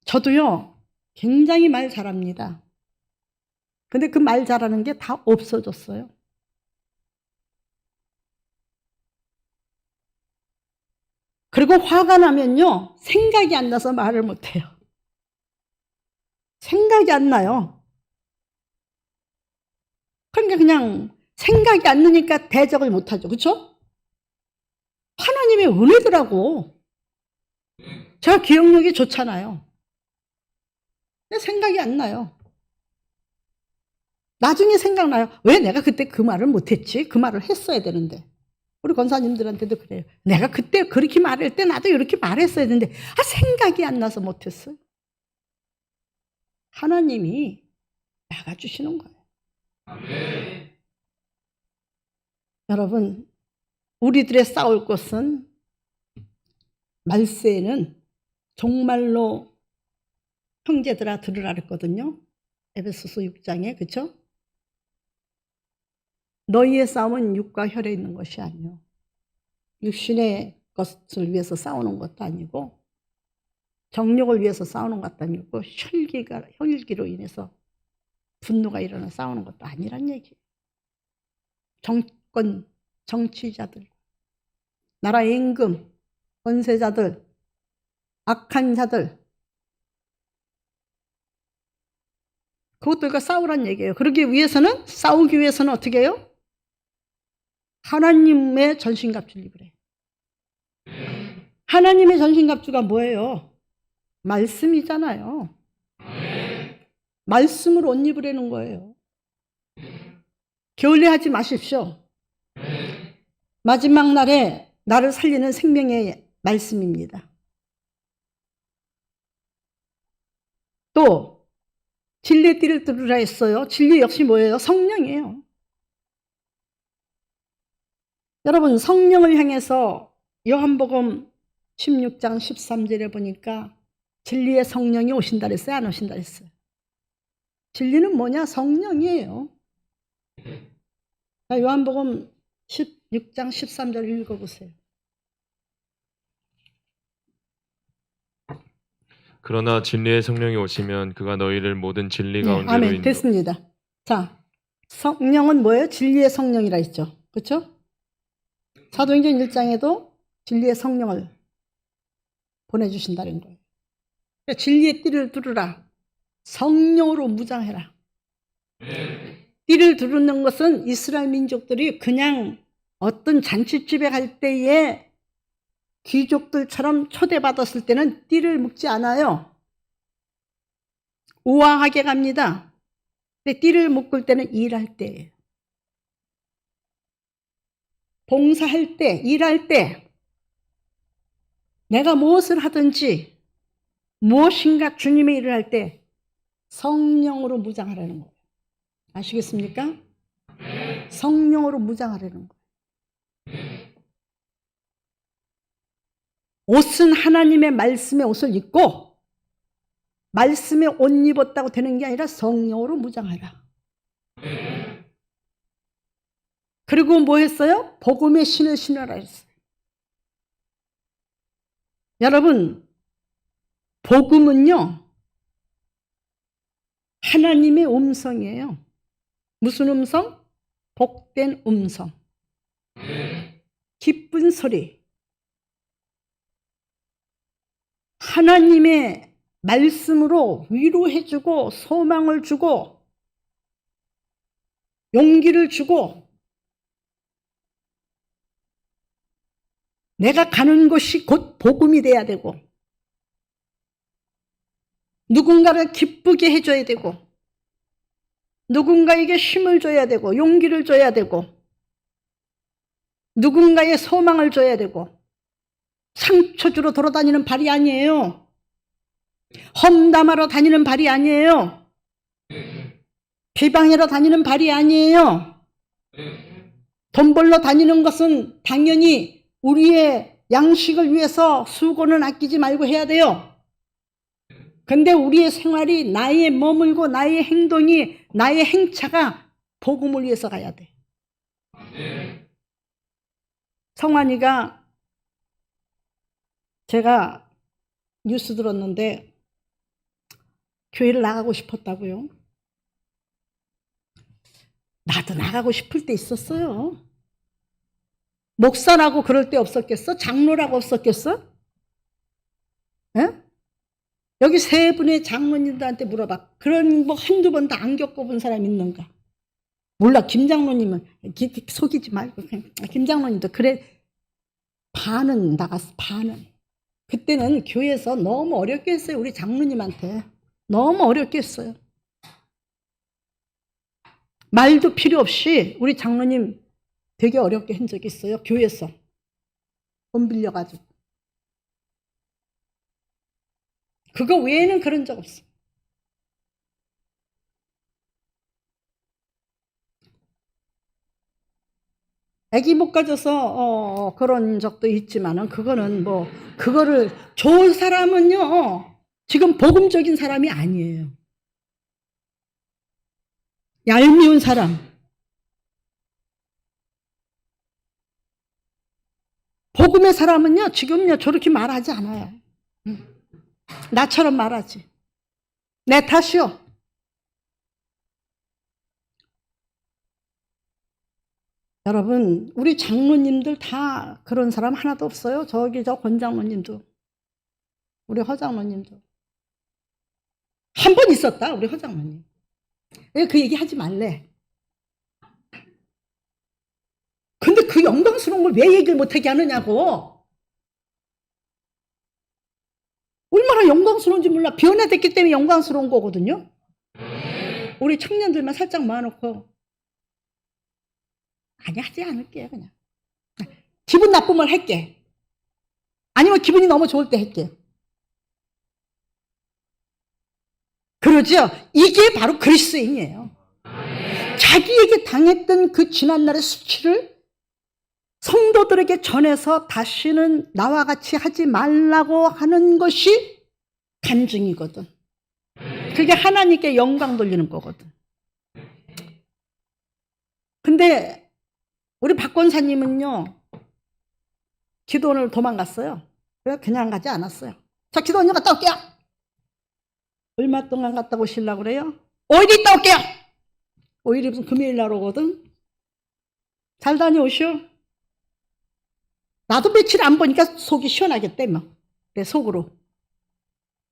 저도요, 굉장히 말 잘합니다. 근데 그 말 잘하는 게 다 없어졌어요. 그리고 화가 나면요, 생각이 안 나서 말을 못해요. 생각이 안 나요. 그러니까 그냥 생각이 안 나니까 대적을 못하죠. 그렇죠? 하나님의 은혜더라고. 제가 기억력이 좋잖아요. 근데 생각이 안 나요. 나중에 생각나요. 왜 내가 그때 그 말을 못했지? 그 말을 했어야 되는데. 우리 권사님들한테도 그래요. 내가 그때 그렇게 말할 때 나도 이렇게 말했어야 되는데 생각이 안 나서 못했어요. 하나님이 막아주시는 거예요. 아멘. 여러분, 우리들의 싸울 것은 말세에는 정말로 형제들아 들으라 그랬거든요. 에베소서 6장에. 그렇죠? 너희의 싸움은 육과 혈에 있는 것이 아니요, 육신의 것을 위해서 싸우는 것도 아니고, 정욕을 위해서 싸우는 것도 아니고, 혈기로 인해서 분노가 일어나 싸우는 것도 아니란 얘기예요. 정권, 정치자들, 나라의 임금, 권세자들, 악한 자들, 그것들과 싸우란 얘기예요. 싸우기 위해서는 어떻게 해요? 하나님의 전신갑주를 입으래. 하나님의 전신갑주가 뭐예요? 말씀이잖아요. 말씀으로 옷 입으라는 거예요. 게을리 하지 마십시오. 마지막 날에 나를 살리는 생명의 말씀입니다. 또 진리의 띠를 들으라 했어요. 진리 역시 뭐예요? 성령이에요. 여러분, 성령을 향해서 요한복음 16장 13절에 보니까 진리의 성령이 오신다 그랬어요? 안 오신다 그랬어요? 진리는 뭐냐? 성령이에요. 요한복음 16장 13절 읽어보세요. 그러나 진리의 성령이 오시면 그가 너희를 모든 진리 가운데로 아멘. 됐습니다. 자, 성령은 뭐예요? 진리의 성령이라 했죠. 그렇죠? 사도행전 1장에도 진리의 성령을 보내주신다는 거예요. 진리의 띠를 두르라. 성령으로 무장해라. 띠를 두르는 것은 이스라엘 민족들이 그냥 어떤 잔치집에 갈 때에 귀족들처럼 초대받았을 때는 띠를 묶지 않아요. 우아하게 갑니다. 근데 띠를 묶을 때는 일할 때예요. 봉사할 때, 일할 때, 내가 무엇을 하든지 무엇인가 주님의 일을 할 때 성령으로 무장하라는 거예요. 아시겠습니까? 성령으로 무장하라는 거예요. 옷은 하나님의 말씀의 옷을 입고 말씀의 옷 입었다고 되는 게 아니라 성령으로 무장하라. 그리고 뭐 했어요? 복음의 신을 신으라 했어요. 여러분, 복음은요, 하나님의 음성이에요. 무슨 음성? 복된 음성. 기쁜 소리. 하나님의 말씀으로 위로해주고 소망을 주고 용기를 주고 내가 가는 곳이 곧 복음이 돼야 되고 누군가를 기쁘게 해줘야 되고, 누군가에게 힘을 줘야 되고, 용기를 줘야 되고, 누군가의 소망을 줘야 되고, 상처 주러 돌아다니는 발이 아니에요. 험담하러 다니는 발이 아니에요. 비방하러 다니는 발이 아니에요. 돈 벌러 다니는 것은 당연히 우리의 양식을 위해서 수고는 아끼지 말고 해야 돼요. 근데 우리의 생활이, 나의 머물고 나의 행동이, 나의 행차가 복음을 위해서 가야 돼. 성환이가, 제가 뉴스 들었는데 교회를 나가고 싶었다고요. 나도 나가고 싶을 때 있었어요. 목사라고 그럴 때 없었겠어? 장로라고 없었겠어? 에? 여기 세 분의 장로님들한테 물어봐. 그런 뭐 한두 번 다 안 겪어본 사람 있는가? 몰라. 김 장로님은 속이지 말고. 김 장로님도 그래. 반은 나갔어. 반은. 그때는 교회에서 너무 어렵게 했어요. 우리 장로님한테. 너무 어렵게 했어요. 말도 필요 없이 우리 장로님 되게 어렵게 한 적이 있어요. 교회에서. 돈 빌려가지고. 그거 외에는 그런 적 없어. 애기 못 가져서 그런 적도 있지만은 그거는 뭐 그거를 좋은 사람은요 지금 복음적인 사람이 아니에요. 얄미운 사람. 복음의 사람은요 지금요 저렇게 말하지 않아요. 나처럼 말하지. 내 탓이요. 여러분, 우리 장로님들 다 그런 사람 하나도 없어요. 저기 저 권장로님도, 우리 허장로님도. 한 번 있었다, 우리 허장로님. 그 얘기 하지 말래. 근데 그 영광스러운 걸 왜 얘기를 못하게 하느냐고. 얼마나 영광스러운지 몰라. 변화됐기 때문에 영광스러운 거거든요. 우리 청년들만 살짝 모아놓고 아니 하지 않을게요. 그냥 기분 나쁘면 할게. 아니면 기분이 너무 좋을 때 할게. 그러죠. 이게 바로 그리스도인이에요. 자기에게 당했던 그 지난날의 수치를 성도들에게 전해서 다시는 나와 같이 하지 말라고 하는 것이 간증이거든. 그게 하나님께 영광 돌리는 거거든. 근데 우리 박 권사님은요 기도원을 도망갔어요. 그래서 그냥 가지 않았어요. 자, 기도원 갔다 올게요. 얼마 동안 갔다 오시려고 그래요? 5일 있다 올게요. 5일이 무슨 금요일 날 오거든. 잘 다녀오시오. 나도 며칠 안 보니까 속이 시원하겠대 뭐. 내 속으로.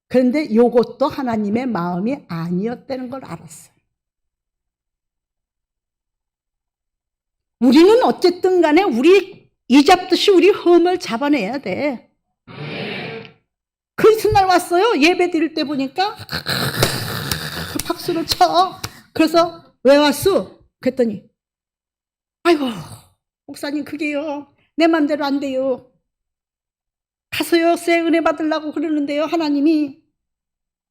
그런데 요것도 하나님의 마음이 아니었다는 걸 알았어요. 우리는 어쨌든 간에 우리 이 잡듯이 우리 흠을 잡아내야 돼. 그 이튿날 왔어요. 예배 드릴 때 보니까 박수를 쳐. 그래서 왜 왔어? 그랬더니 아이고 목사님 그게요 내 맘대로 안 돼요. 가서요 새 은혜 받으려고 그러는데요 하나님이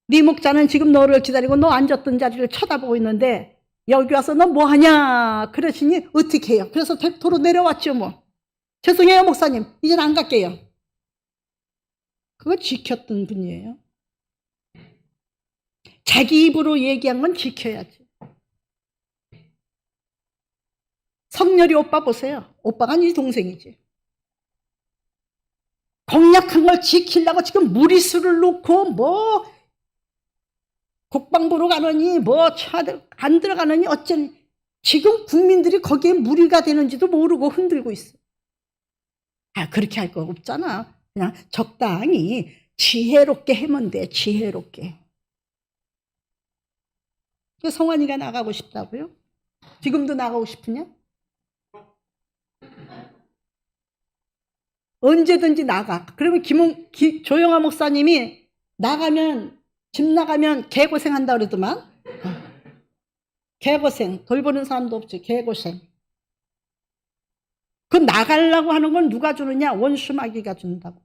네 목자는 지금 너를 기다리고 너 앉았던 자리를 쳐다보고 있는데 여기 와서 너 뭐하냐 그러시니 어떻게 해요? 그래서 도로 내려왔죠 뭐. 죄송해요 목사님 이제는 안 갈게요. 그거 지켰던 분이에요. 자기 입으로 얘기한 건 지켜야지. 성렬이 오빠 보세요. 오빠가 네 동생이지. 공약한 걸 지키려고 지금 무리수를 놓고 뭐 국방부로 가느니 뭐 안 들어가느니 어쩌니 지금 국민들이 거기에 무리가 되는지도 모르고 흔들고 있어. 아 그렇게 할 거 없잖아. 그냥 적당히 지혜롭게 하면 돼. 지혜롭게. 성환이가 나가고 싶다고요? 지금도 나가고 싶으냐? 언제든지 나가. 그러면 조영아 목사님이 나가면 집 나가면 개고생한다 그러더만. 개고생. 돌보는 사람도 없지. 개고생. 그 나가려고 하는 건 누가 주느냐? 원수 마귀가 준다고.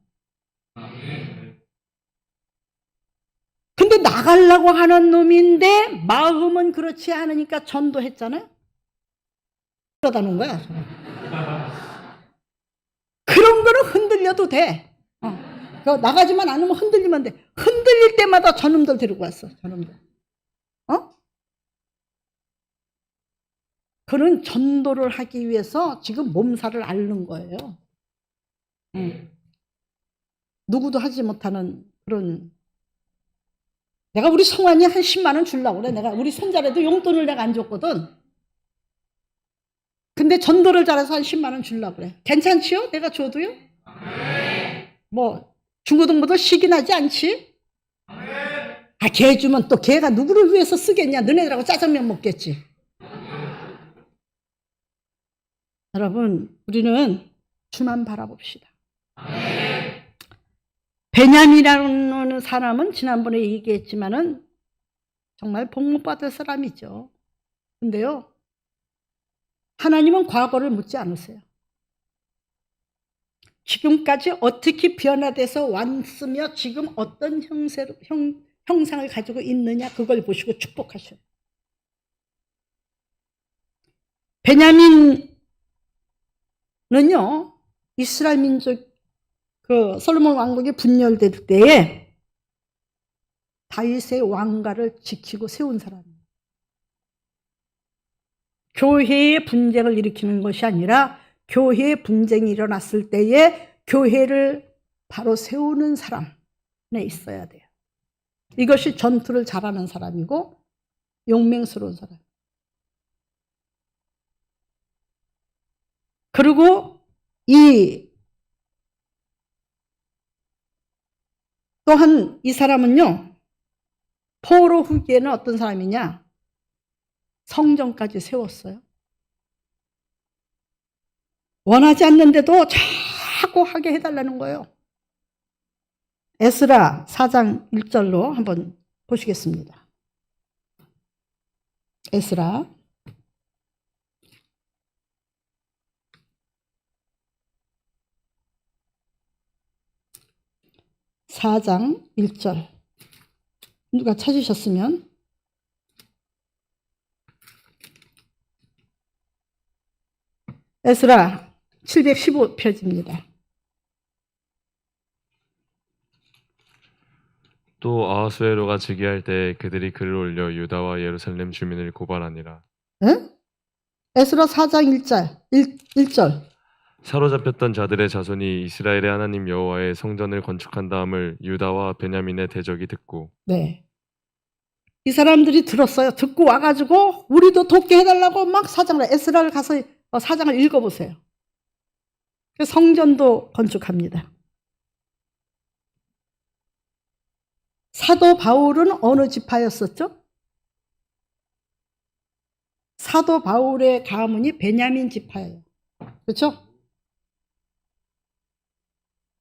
근데 나가려고 하는 놈인데 마음은 그렇지 않으니까 전도했잖아요. 그러다는 거야. 그런 거는 흔들려도 돼. 나가지만 않으면 흔들리면 돼. 흔들릴 때마다 저놈들 데리고 왔어. 저놈들. 그는 전도를 하기 위해서 지금 몸살을 앓는 거예요. 누구도 하지 못하는 그런. 내가 우리 성환이 한 10만 원 주려고 그래. 내가 우리 손자라도 용돈을 내가 안 줬거든. 근데 전도를 잘해서 한 10만 원 주려고 그래. 괜찮지요? 내가 줘도요? 뭐 중고등부도 시기 나지 않지? 걔 주면 또 걔가 누구를 위해서 쓰겠냐? 너네들하고 짜장면 먹겠지. 여러분, 우리는 주만 바라봅시다. 베냐민이라는 사람은 지난번에 얘기했지만은 정말 복목받을 사람이죠. 근데요, 하나님은 과거를 묻지 않으세요. 지금까지 어떻게 변화돼서 왔으며 지금 어떤 형상을 가지고 있느냐, 그걸 보시고 축복하셔요. 베냐민은요, 이스라엘 민족 그 솔로몬 왕국이 분열될 때에 다윗의 왕가를 지키고 세운 사람이에요. 교회의 분쟁을 일으키는 것이 아니라 교회의 분쟁이 일어났을 때에 교회를 바로 세우는 사람에 있어야 돼요. 이것이 전투를 잘하는 사람이고 용맹스러운 사람. 그리고 또한 이 사람은요, 포로 후기에는 어떤 사람이냐? 성전까지 세웠어요. 원하지 않는데도 자꾸 하게 해달라는 거예요. 에스라 4장 1절로 한번 보시겠습니다. 에스라 4장 1절. 누가 찾으셨으면 에스라 715페이지입니다. 또 아하수에로가 즉위할 때 그들이 글을 올려 유다와 예루살렘 주민을 고발하니라. 에스라 4장 1절. 사로잡혔던 자들의 자손이 이스라엘의 하나님 여호와의 성전을 건축한 다음을 유다와 베냐민의 대적이 듣고. 네. 이 사람들이 들었어요. 듣고 와가지고 우리도 돕게 해달라고 막 에스라를 가서 사장을 읽어보세요. 성전도 건축합니다. 사도 바울은 어느 지파였었죠? 사도 바울의 가문이 베냐민 지파예요. 그렇죠?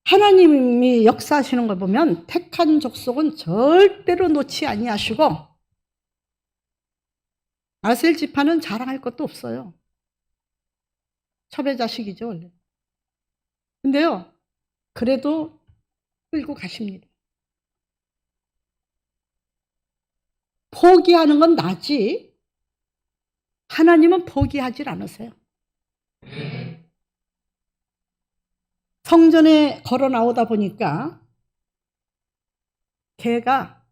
하나님이 역사하시는 걸 보면 택한 족속은 절대로 놓지 아니하시고, 아셀 지파는 자랑할 것도 없어요. 첩의 자식이죠, 원래. 근데요, 그래도 끌고 가십니다. 포기하는 건 나지, 하나님은 포기하지 않으세요. 성전에 걸어 나오다 보니까 개가,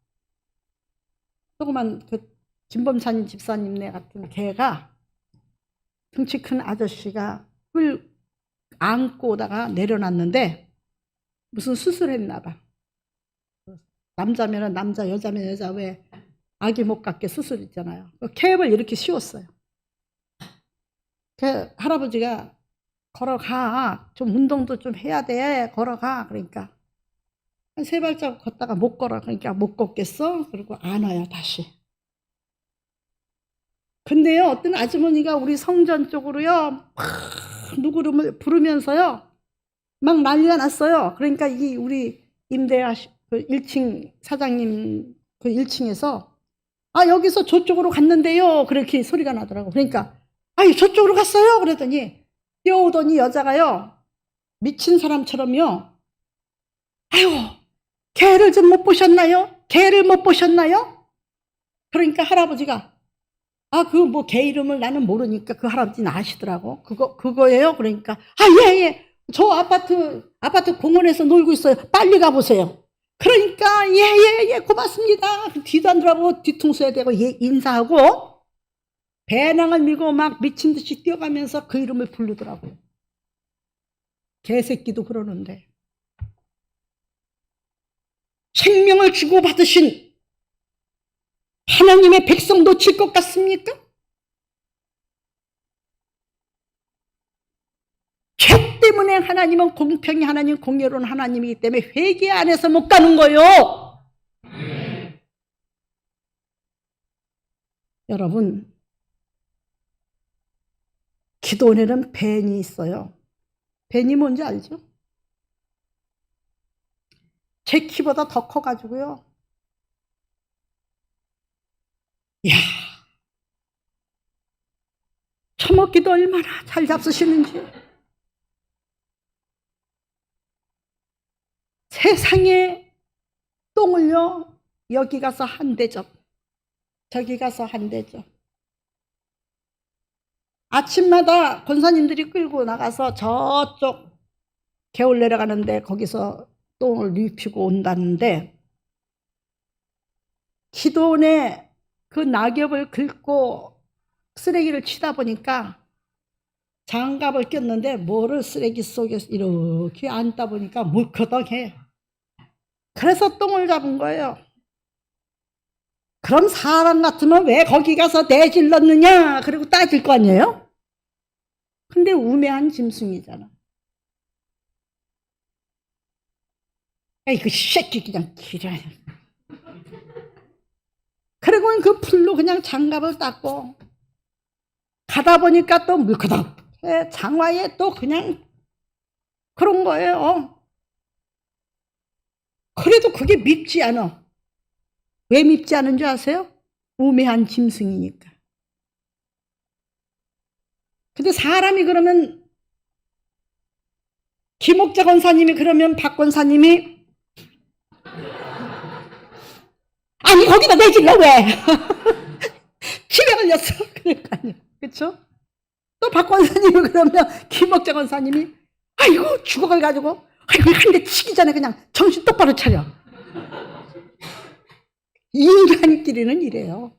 조그만 그 김범찬 집사님네 같은 개가, 등치 큰 아저씨가 을 안고 오다가 내려놨는데 무슨 수술했나 봐. 남자면 남자, 여자면 여자, 왜 아기 못 갖게 수술 있잖아요. 그 캡을 이렇게 씌웠어요. 그 할아버지가 걸어가, 좀 운동도 좀 해야 돼, 걸어가. 그러니까 한 3발자국 걷다가 못 걸어. 그러니까 못 걷겠어. 그리고 안 와요, 다시. 근데요, 어떤 아주머니가 우리 성전 쪽으로요, 누구를 부르면서요, 막 난리가 났어요. 그러니까 이 우리 임대하 그 1층 사장님 그 1층에서 여기서 저쪽으로 갔는데요. 그렇게 소리가 나더라고. 그러니까 저쪽으로 갔어요. 그러더니 뛰어오더니 여자가요. 미친 사람처럼요. 아유, 개를 좀 못 보셨나요? 개를 못 보셨나요? 그러니까 할아버지가 그 뭐 개 이름을 나는 모르니까 그 할아버지는 아시더라고. 그거예요. 그러니까 예. 저 아파트 공원에서 놀고 있어요. 빨리 가보세요. 그러니까 예 고맙습니다. 뒤도 안 돌아보고 뒤통수에 대고 인사하고 배낭을 밀고 막 미친 듯이 뛰어가면서 그 이름을 부르더라고요. 개새끼도 그러는데 생명을 주고받으신 하나님의 백성 놓칠 것 같습니까? 죄 때문에 하나님은 공평히 하나님, 공의로운 하나님이기 때문에 회개 안에서 못 가는 거예요. 여러분, 기도원에는 벤이 있어요. 벤이 뭔지 알죠? 제 키보다 더 커가지고요. 이야, 처먹기도 얼마나 잘 잡수시는지. 세상에 똥을요, 여기 가서 한 대접, 저기 가서 한 대접. 아침마다 권사님들이 끌고 나가서 저쪽 개울 내려가는데 거기서 똥을 눕히고 온다는데, 기도원에 그 낙엽을 긁고 쓰레기를 치다 보니까 장갑을 꼈는데 뭐를 쓰레기 속에 이렇게 앉다 보니까 물커덕해. 그래서 똥을 잡은 거예요. 그럼 사람 같으면 왜 거기 가서 내질렀느냐 그리고 따질 거 아니에요? 근데 우매한 짐승이잖아. 에이 그 새끼 그냥 기려. 그리고 그 풀로 그냥 장갑을 닦고 가다 보니까 또 물커덕 장화에 또 그냥 그런 거예요. 그래도 그게 밉지 않아. 왜 밉지 않은 줄 아세요? 우매한 짐승이니까. 근데 사람이 그러면 김옥자 권사님이 그러면 박 권사님이 아니 거기다 내질러 왜? 침에 걸렸어. 그럴 거 아니에요. 그렇죠? 또 박 권사님이 그러면 김옥자 권사님이 아이고 죽어가지고 아이고 한 대 치기 전에 그냥 정신 똑바로 차려. 인간끼리는 이래요.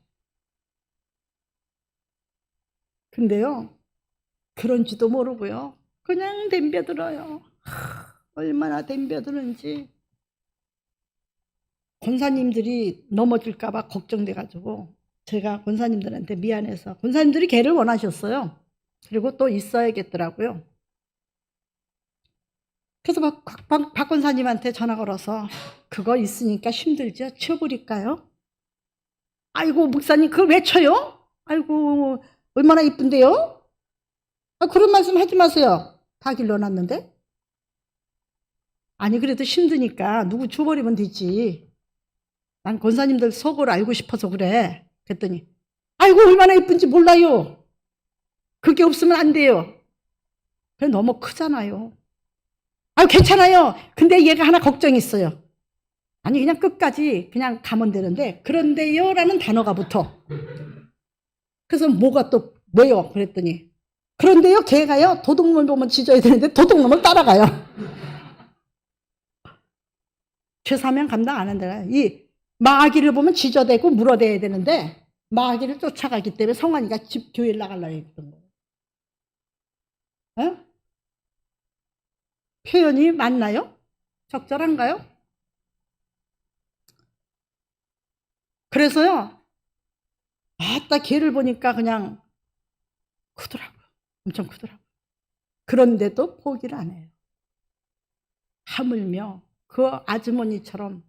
근데요, 그런지도 모르고요. 그냥 덤벼들어요. 얼마나 덤벼드는지. 권사님들이 넘어질까봐 걱정돼가지고 제가 권사님들한테 미안해서 권사님들이 개를 원하셨어요. 그리고 또 있어야겠더라고요. 그래서 박 권사님한테 전화 걸어서 그거 있으니까 힘들죠? 치워버릴까요? 아이고 목사님 그걸 왜 쳐요? 아이고 얼마나 이쁜데요? 그런 말씀 하지 마세요. 다 길러놨는데. 아니 그래도 힘드니까 누구 줘버리면 되지. 난 권사님들 속을 알고 싶어서 그래. 그랬더니 아이고 얼마나 이쁜지 몰라요. 그게 없으면 안 돼요. 그래 너무 크잖아요. 괜찮아요. 근데 얘가 하나 걱정이 있어요. 아니 그냥 끝까지 그냥 가면 되는데 그런데요 라는 단어가 붙어. 그래서 뭐가 또 뭐요? 그랬더니 그런데요 걔가요 도둑놈을 보면 짖어야 되는데 도둑놈을 따라가요. 죄사면 감당 안 한다. 이 마귀를 보면 짖어대고 물어대야 되는데 마귀를 쫓아가기 때문에 성환이가 집 교회를 나가려고 했던 거예요. 어? 표현이 맞나요? 적절한가요? 그래서요, 아따 개를 보니까 그냥 크더라고요. 엄청 크더라고요. 그런데도 포기를 안 해요. 하물며 그 아주머니처럼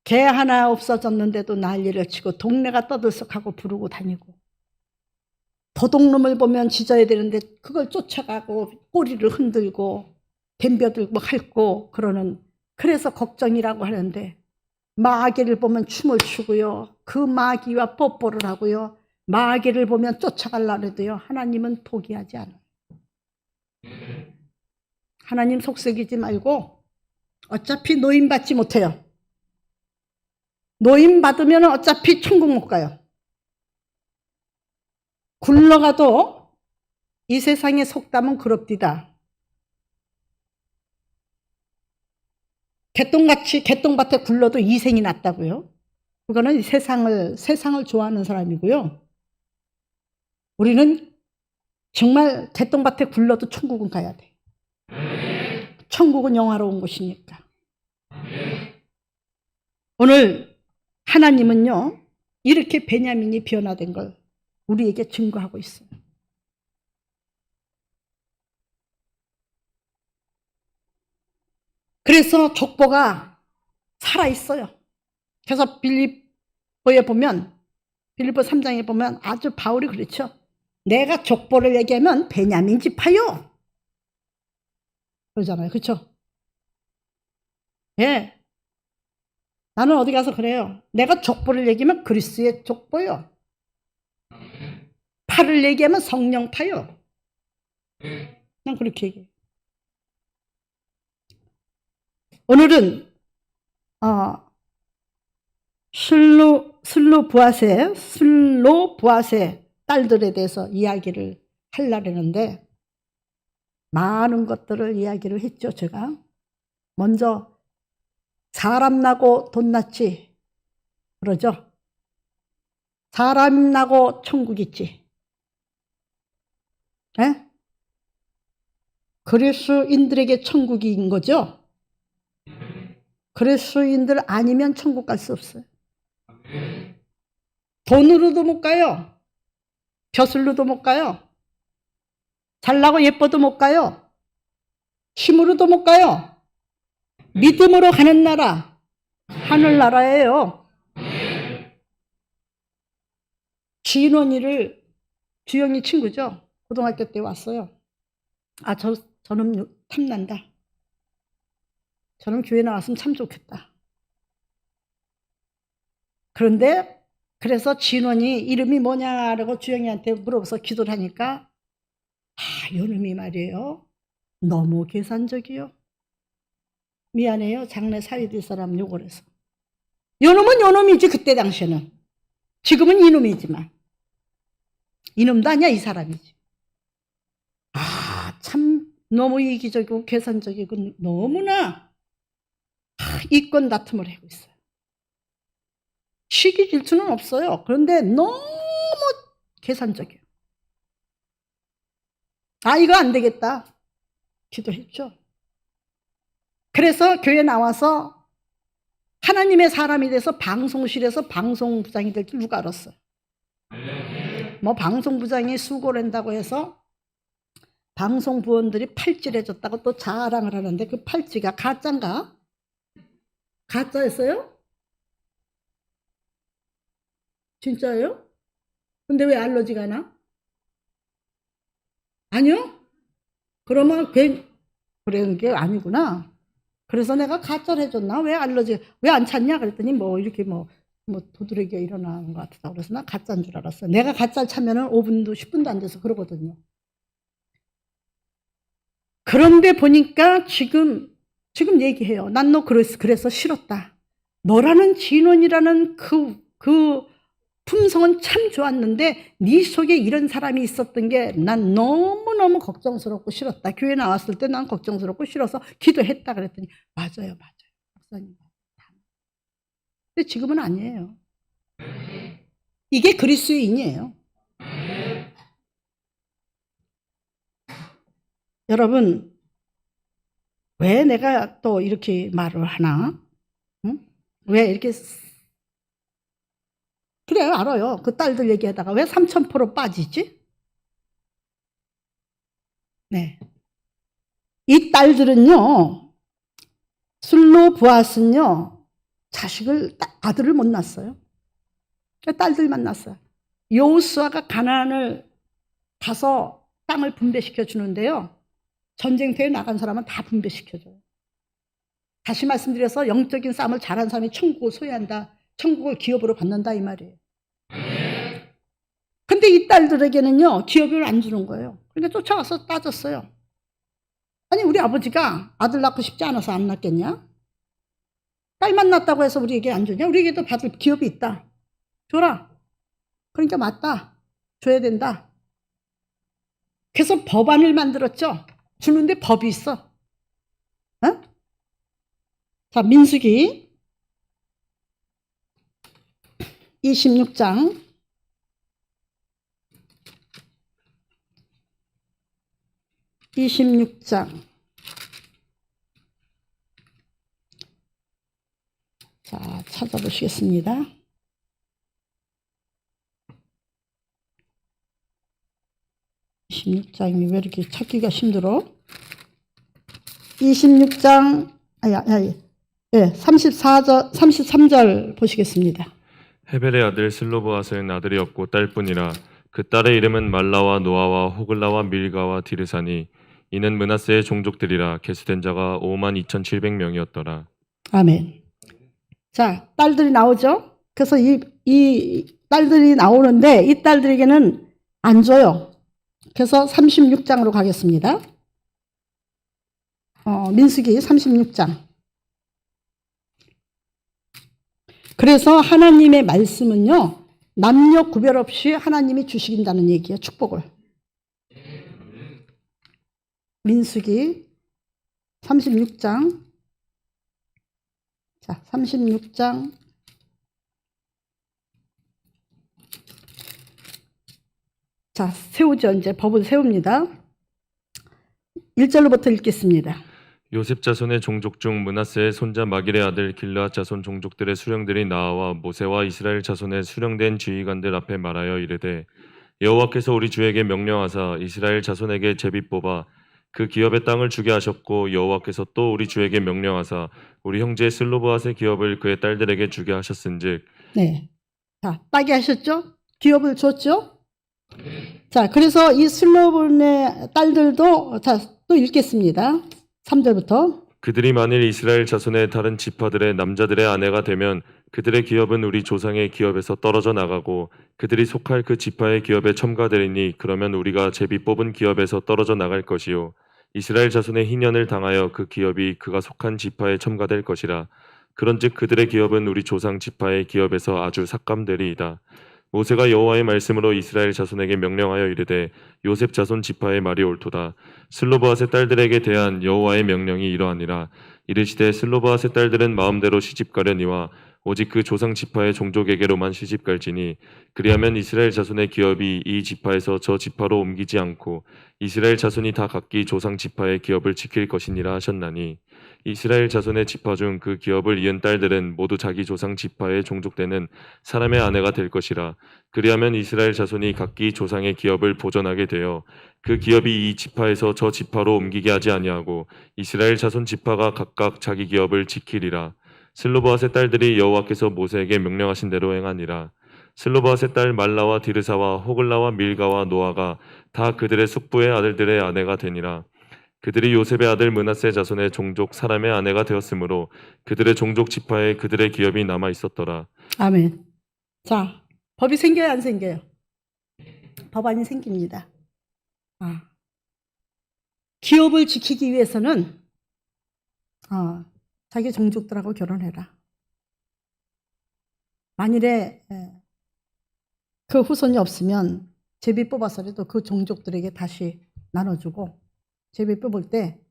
개 하나 없어졌는데도 난리를 치고 동네가 떠들썩하고 부르고 다니고 도둑놈을 보면 짖어야 되는데 그걸 쫓아가고 꼬리를 흔들고 덤벼들고 핥고 그러는, 그래서 걱정이라고 하는데 마귀를 보면 춤을 추고요. 그 마귀와 뽀뽀를 하고요. 마귀를 보면 쫓아가려고 해도요. 하나님은 포기하지 않아요. 하나님 속썩이지 말고 어차피 노임 받지 못해요. 노임 받으면 어차피 천국 못 가요. 굴러가도 이 세상의 속담은 그럽디다. 개똥같이 개똥밭에 굴러도 이생이 낫다고요. 그거는 세상을 좋아하는 사람이고요. 우리는 정말 개똥밭에 굴러도 천국은 가야 돼. 천국은 영화로운 곳이니까. 오늘 하나님은요, 이렇게 베냐민이 변화된 걸 우리에게 증거하고 있어요. 그래서 족보가 살아있어요. 그래서 빌립보에 보면, 빌립보 3장에 보면 아주 바울이 그렇죠. 내가 족보를 얘기하면 베냐민 지파요. 그러잖아요. 그렇죠? 예. 나는 어디 가서 그래요. 내가 족보를 얘기하면 그리스의 족보요. 파를 얘기하면 성령파요. 난 그렇게 얘기해요. 오늘은 슬로부앗의 딸들에 대해서 이야기를 하려고 했는데 많은 것들을 이야기를 했죠. 제가 먼저 사람 나고 돈 났지 그러죠. 사람 나고 천국 있지. 에? 그리스인들에게 천국인 거죠. 그리스인들 아니면 천국 갈 수 없어요. 돈으로도 못 가요. 벼슬로도 못 가요. 잘나고 예뻐도 못 가요. 힘으로도 못 가요. 믿음으로 가는 나라, 하늘나라예요. 진원이를 주영이 친구죠. 고등학교 때 왔어요. 저는 탐난다. 저는 교회 나왔으면 참 좋겠다. 그런데 그래서 진원이 이름이 뭐냐라고 주영이한테 물어봐서 기도를 하니까 요놈이 말이에요. 너무 계산적이요. 미안해요. 장래 사위될 사람 욕을 해서. 요놈은 요놈이지 그때 당시에는. 지금은 이놈이지만. 이놈도 아니야 이 사람이지. 참 너무 이기적이고 계산적이고 너무나 이권 다툼을 하고 있어요. 시기 질투는 없어요. 그런데 너무 계산적이에요. 이거 안 되겠다. 기도했죠. 그래서 교회 나와서 하나님의 사람이 돼서 방송실에서 방송부장이 될 줄 누가 알았어요. 뭐 방송부장이 수고를 한다고 해서 방송부원들이 팔찌해줬다고 또 자랑을 하는데 그 팔찌가 가짜인가? 가짜였어요? 진짜예요? 근데 왜 알러지가 나? 아니요? 그러면 그런 게 아니구나. 그래서 내가 가짜를 해줬나? 왜 알러지, 왜 안 찼냐? 그랬더니 이렇게 도드라기가 일어나는 것 같다. 그래서 나 가짜인 줄 알았어요. 내가 가짜를 차면은 5분도 10분도 안 돼서 그러거든요. 그런데 보니까 지금 얘기해요. 난 너 그래서 싫었다. 너라는 진원이라는 그 품성은 참 좋았는데 네 속에 이런 사람이 있었던 게 난 너무너무 걱정스럽고 싫었다. 교회 나왔을 때 난 걱정스럽고 싫어서 기도했다 그랬더니 맞아요. 목사님. 근데 지금은 아니에요. 이게 그리스도인이에요. 여러분, 왜 내가 또 이렇게 말을 하나? 응? 왜 이렇게 그래요, 알아요. 그 딸들 얘기하다가 왜 3000% 빠지지? 네. 이 딸들은요, 슬로부앗은요, 아들을 못 낳았어요. 딸들만 낳았어요. 여호수아가 가나안을 가서 땅을 분배시켜 주는데요. 전쟁터에 나간 사람은 다 분배시켜줘요. 다시 말씀드려서 영적인 싸움을 잘한 사람이 천국을 소유한다. 천국을 기업으로 받는다 이 말이에요. 근데 이 딸들에게는요, 기업을 안 주는 거예요. 그러니까 쫓아가서 따졌어요. 아니, 우리 아버지가 아들 낳고 싶지 않아서 안 낳겠냐? 딸만 낳았다고 해서 우리에게 안 주냐? 우리에게도 받을 기업이 있다. 줘라. 그러니까 맞다. 줘야 된다. 그래서 법안을 만들었죠. 주는데 법이 있어. 어? 자, 민수기 26장 26장. 자, 찾아보시겠습니다. (26장이) 왜 이렇게 찾기가 힘들어? 26장, 예, 33절 보시겠습니다. 헤벨의 아들 슬로브앗은 아들이 없고 딸뿐이라. 그 딸의 이름은 말라와 노아와 호글라와 밀가와 디르사니. 이는 므낫세의 종족들이라. 계수된 자가 52,700명이었더라. 아멘. 자, 딸들이 나오죠? 그래서 이 딸들이 나오는데 이 딸들에게는 안 줘요. 그래서 36장으로 가겠습니다. 민수기 36장. 그래서 하나님의 말씀은요, 남녀 구별 없이 하나님이 주시긴다는 얘기예요. 축복을. 민수기 36장. 자, 36장. 자, 세우죠. 이제 법을 세웁니다. 1절로부터 읽겠습니다. 요셉 자손의 종족 중 므낫세의 손자 마길의 아들 길르앗 자손 종족들의 수령들이 나아와 모세와 이스라엘 자손의 수령된 지휘관들 앞에 말하여 이르되, 여호와께서 우리 주에게 명령하사 이스라엘 자손에게 제비 뽑아 그 기업의 땅을 주게 하셨고, 여호와께서 또 우리 주에게 명령하사 우리 형제 슬로브앗의 기업을 그의 딸들에게 주게 하셨은즉. 네. 자, 따게 하셨죠? 기업을 줬죠? 자, 그래서 이 슬로브의 딸들도, 자, 또 읽겠습니다. 3절부터. 그들이 만일 이스라엘 자손의 다른 지파들의 남자들의 아내가 되면 그들의 기업은 우리 조상의 기업에서 떨어져 나가고 그들이 속할 그 지파의 기업에 첨가되리니, 그러면 우리가 제비 뽑은 기업에서 떨어져 나갈 것이요 이스라엘 자손의 희년을 당하여 그 기업이 그가 속한 지파에 첨가될 것이라. 그런즉 그들의 기업은 우리 조상 지파의 기업에서 아주 삭감되리이다. 모세가 여호와의 말씀으로 이스라엘 자손에게 명령하여 이르되, 요셉 자손 지파의 말이 옳도다. 슬로브앗의 딸들에게 대한 여호와의 명령이 이러하니라. 이르시되 슬로브앗의 딸들은 마음대로 시집가려니와 오직 그 조상 지파의 종족에게로만 시집갈지니, 그리하면 이스라엘 자손의 기업이 이 지파에서 저 지파로 옮기지 않고 이스라엘 자손이 다 각기 조상 지파의 기업을 지킬 것이니라 하셨나니, 이스라엘 자손의 지파 중 그 기업을 이은 딸들은 모두 자기 조상 지파에 종족되는 사람의 아내가 될 것이라. 그리하면 이스라엘 자손이 각기 조상의 기업을 보존하게 되어 그 기업이 이 지파에서 저 지파로 옮기게 하지 아니하고 이스라엘 자손 지파가 각각 자기 기업을 지키리라. 슬로브앗의 딸들이 여호와께서 모세에게 명령하신 대로 행하니라. 슬로브앗의 딸 말라와 디르사와 호글라와 밀가와 노아가 다 그들의 숙부의 아들들의 아내가 되니라. 그들이 요셉의 아들 므낫세 자손의 종족 사람의 아내가 되었으므로 그들의 종족 지파에 그들의 기업이 남아 있었더라. 아멘. 자, 법이 생겨요, 안 생겨요? 법안이 생깁니다. 기업을 지키기 위해서는 자기 종족들하고 결혼해라. 만일에 그 후손이 없으면 제비 뽑아서라도 그 종족들에게 다시 나눠주고, 제비 뽑을 때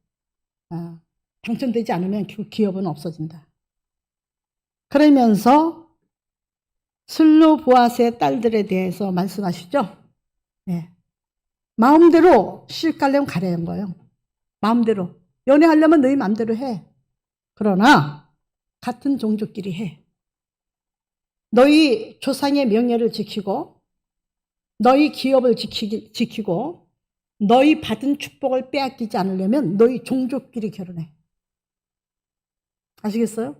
당첨되지 않으면 그 기업은 없어진다. 그러면서 슬로브앗의 딸들에 대해서 말씀하시죠. 네. 마음대로 시집 가려면 가라는 거예요. 마음대로. 연애하려면 너희 마음대로 해. 그러나 같은 종족끼리 해. 너희 조상의 명예를 지키고 너희 기업을 지키고 너희 받은 축복을 빼앗기지 않으려면 너희 종족끼리 결혼해. 아시겠어요?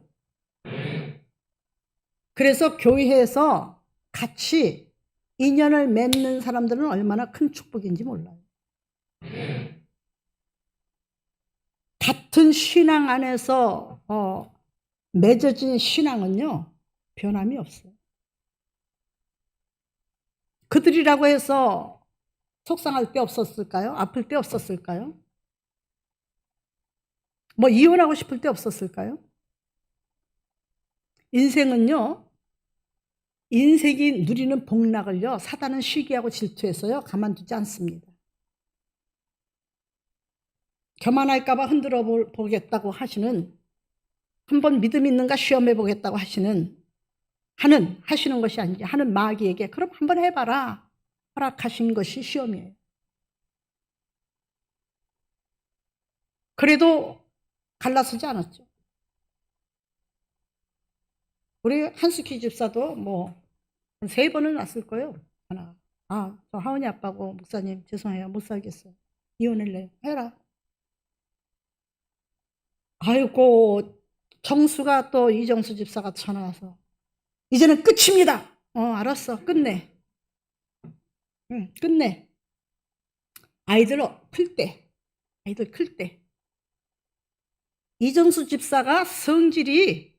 그래서 교회에서 같이 인연을 맺는 사람들은 얼마나 큰 축복인지 몰라요. 같은 신앙 안에서 맺어진 신앙은요, 변함이 없어요. 그들이라고 해서 속상할 때 없었을까요? 아플 때 없었을까요? 뭐 이혼하고 싶을 때 없었을까요? 인생은요, 인생이 누리는 복락을요, 사단은 시기하고 질투해서요, 가만두지 않습니다. 교만할까봐 흔들어 보겠다고 하시는, 한번 믿음 있는가 시험해 보겠다고 하시는 것이 아니지, 하는 마귀에게 그럼 한번 해봐라 허락하신 것이 시험이에요. 그래도 갈라서지 않았죠. 우리 한숙희 집사도 뭐 3번은 왔을 거예요. 하나, 저 하은이 아빠고 목사님 죄송해요, 못 살겠어요, 이혼할래요. 해라. 아이고, 정수가 또 이정수 집사가 전화 와서 이제는 끝입니다. 알았어, 끝내. 응, 끝내. 아이들 클 때 이정수 집사가 성질이,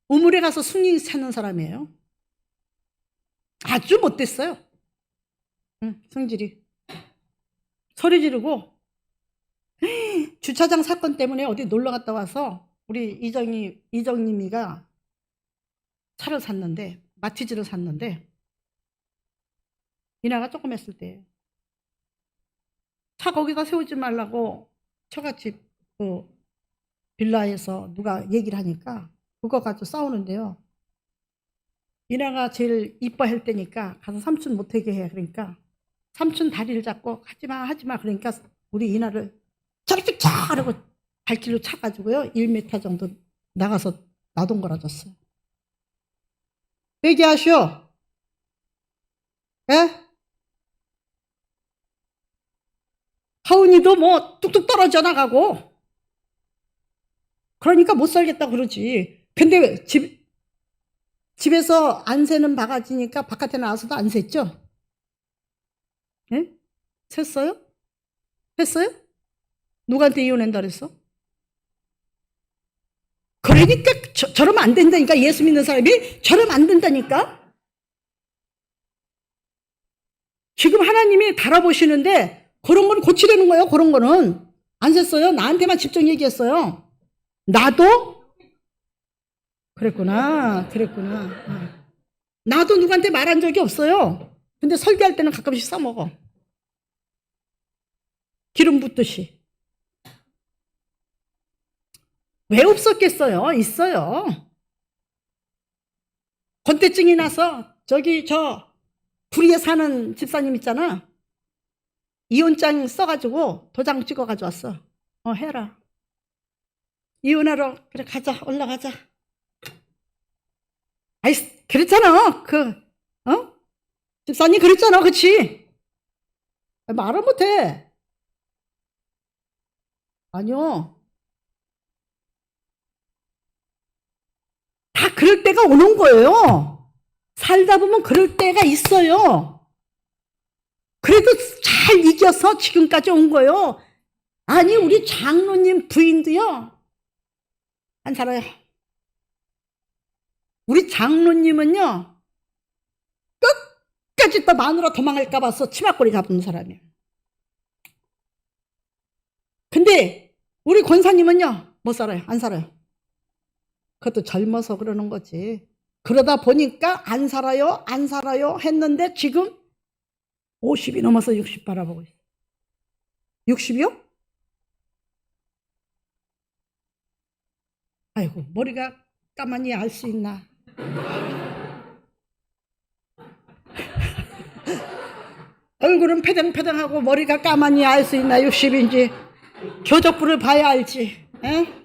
우물에 가서 숭늉 찾는 사람이에요. 아주 못됐어요. 성질이. 소리 지르고, 주차장 사건 때문에 어디 놀러 갔다 와서 우리 이정님이가 차를 샀는데, 마티즈를 샀는데, 이나가 조금 했을 때 차 거기다 세우지 말라고 처갓집 그 빌라에서 누가 얘기를 하니까 그거 가지고 싸우는데요. 이나가 제일 이뻐할 때니까 가서 삼촌 못하게 해. 그러니까 삼촌 다리를 잡고 하지마 그러니까 우리 이나를 저렇게 쫙 하고 발길로 차가지고요, 1m 정도 나가서 나동거라졌어요. 얘기하시오. 예? 하은이도 뭐 뚝뚝 떨어져 나가고 그러니까 못 살겠다 그러지. 근데 집에서 안 새는 바가지니까 바깥에 나와서도 안 샜죠? 예? 샜어요? 했어요? 누구한테 이혼한다 그랬어? 그러니까 저러면 안 된다니까. 예수 믿는 사람이 저러면 안 된다니까. 지금 하나님이 달아보시는데 그런 건 고치려는 거예요. 그런 거는 안 샜어요. 나한테만 직접 얘기했어요. 나도 그랬구나. 나도 누구한테 말한 적이 없어요. 근데 설교할 때는 가끔씩 써먹어. 기름 붓듯이. 왜 없었겠어요? 있어요. 건태증이 나서 저 구리에 사는 집사님 있잖아. 이혼장 써가지고 도장 찍어가지고 왔어. 해라. 이혼하러. 그래, 가자. 올라가자. 아이, 그랬잖아. 집사님 그랬잖아. 그치? 말을 못해. 아니요. 다 그럴 때가 오는 거예요. 살다 보면 그럴 때가 있어요. 그래도 잘 이겨서 지금까지 온 거예요. 아니, 우리 장로님 부인도요, 안 살아요. 우리 장로님은요, 끝까지 또 마누라 도망갈까 봐서 치마꼬리 잡는 사람이에요. 근데 우리 권사님은요, 못 살아요. 안 살아요. 그것도 젊어서 그러는 거지. 그러다 보니까 안 살아요 했는데 지금 50이 넘어서 60 바라보고 있어요. 60이요? 아이고, 머리가 까만히 알 수 있나. 얼굴은 패덩패덩하고 머리가 까만히 알 수 있나. 60인지 교적부를 봐야 알지. 에?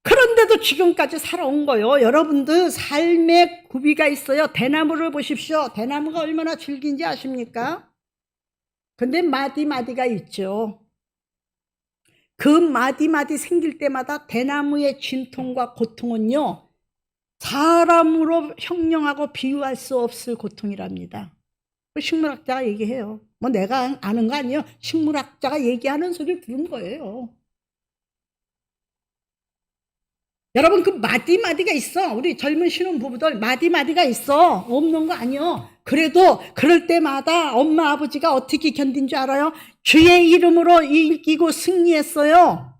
그런데도 지금까지 살아온 거요. 여러분들 삶의 구비가 있어요. 대나무를 보십시오. 대나무가 얼마나 질긴지 아십니까? 근데 마디마디가 있죠. 그 마디마디 생길 때마다 대나무의 진통과 고통은요, 사람으로 형용하고 비유할 수 없을 고통이랍니다. 식물학자가 얘기해요. 뭐 내가 아는 거 아니에요. 식물학자가 얘기하는 소리를 들은 거예요. 여러분 그 마디마디가 있어. 우리 젊은 신혼부부들 마디마디가 있어. 없는 거 아니요. 그래도 그럴 때마다 엄마 아버지가 어떻게 견딘 줄 알아요? 주의 이름으로 이기고 승리했어요.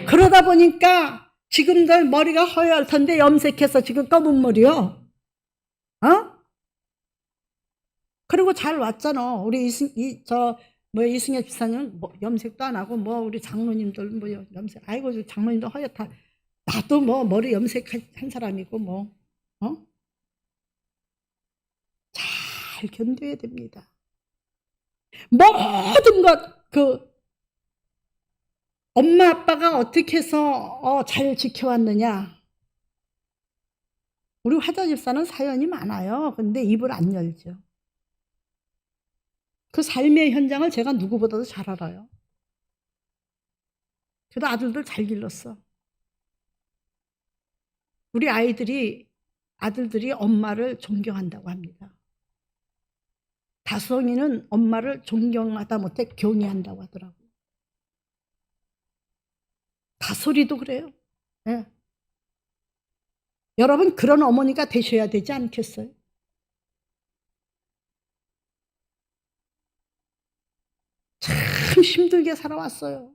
그러다 보니까 지금들 머리가 허여할 텐데 염색해서 지금 검은 머리요. 어? 그리고 잘 왔잖아. 우리 이승엽 집사님 뭐 염색도 안 하고 뭐 우리 장로님들 뭐 염색 아이고 장로님도 허옇다. 나도 뭐 머리 염색한 사람이고 뭐 잘 견뎌야 됩니다. 모든 것 엄마 아빠가 어떻게 해서 잘 지켜왔느냐. 우리 화자 집사는 사연이 많아요. 근데 입을 안 열죠. 그 삶의 현장을 제가 누구보다도 잘 알아요. 그래도 아들들 잘 길렀어. 우리 아들들이 엄마를 존경한다고 합니다. 다솜이는 엄마를 존경하다 못해 경외한다고 하더라고요. 다솔이도 그래요. 네. 여러분 그런 어머니가 되셔야 되지 않겠어요? 참 힘들게 살아왔어요.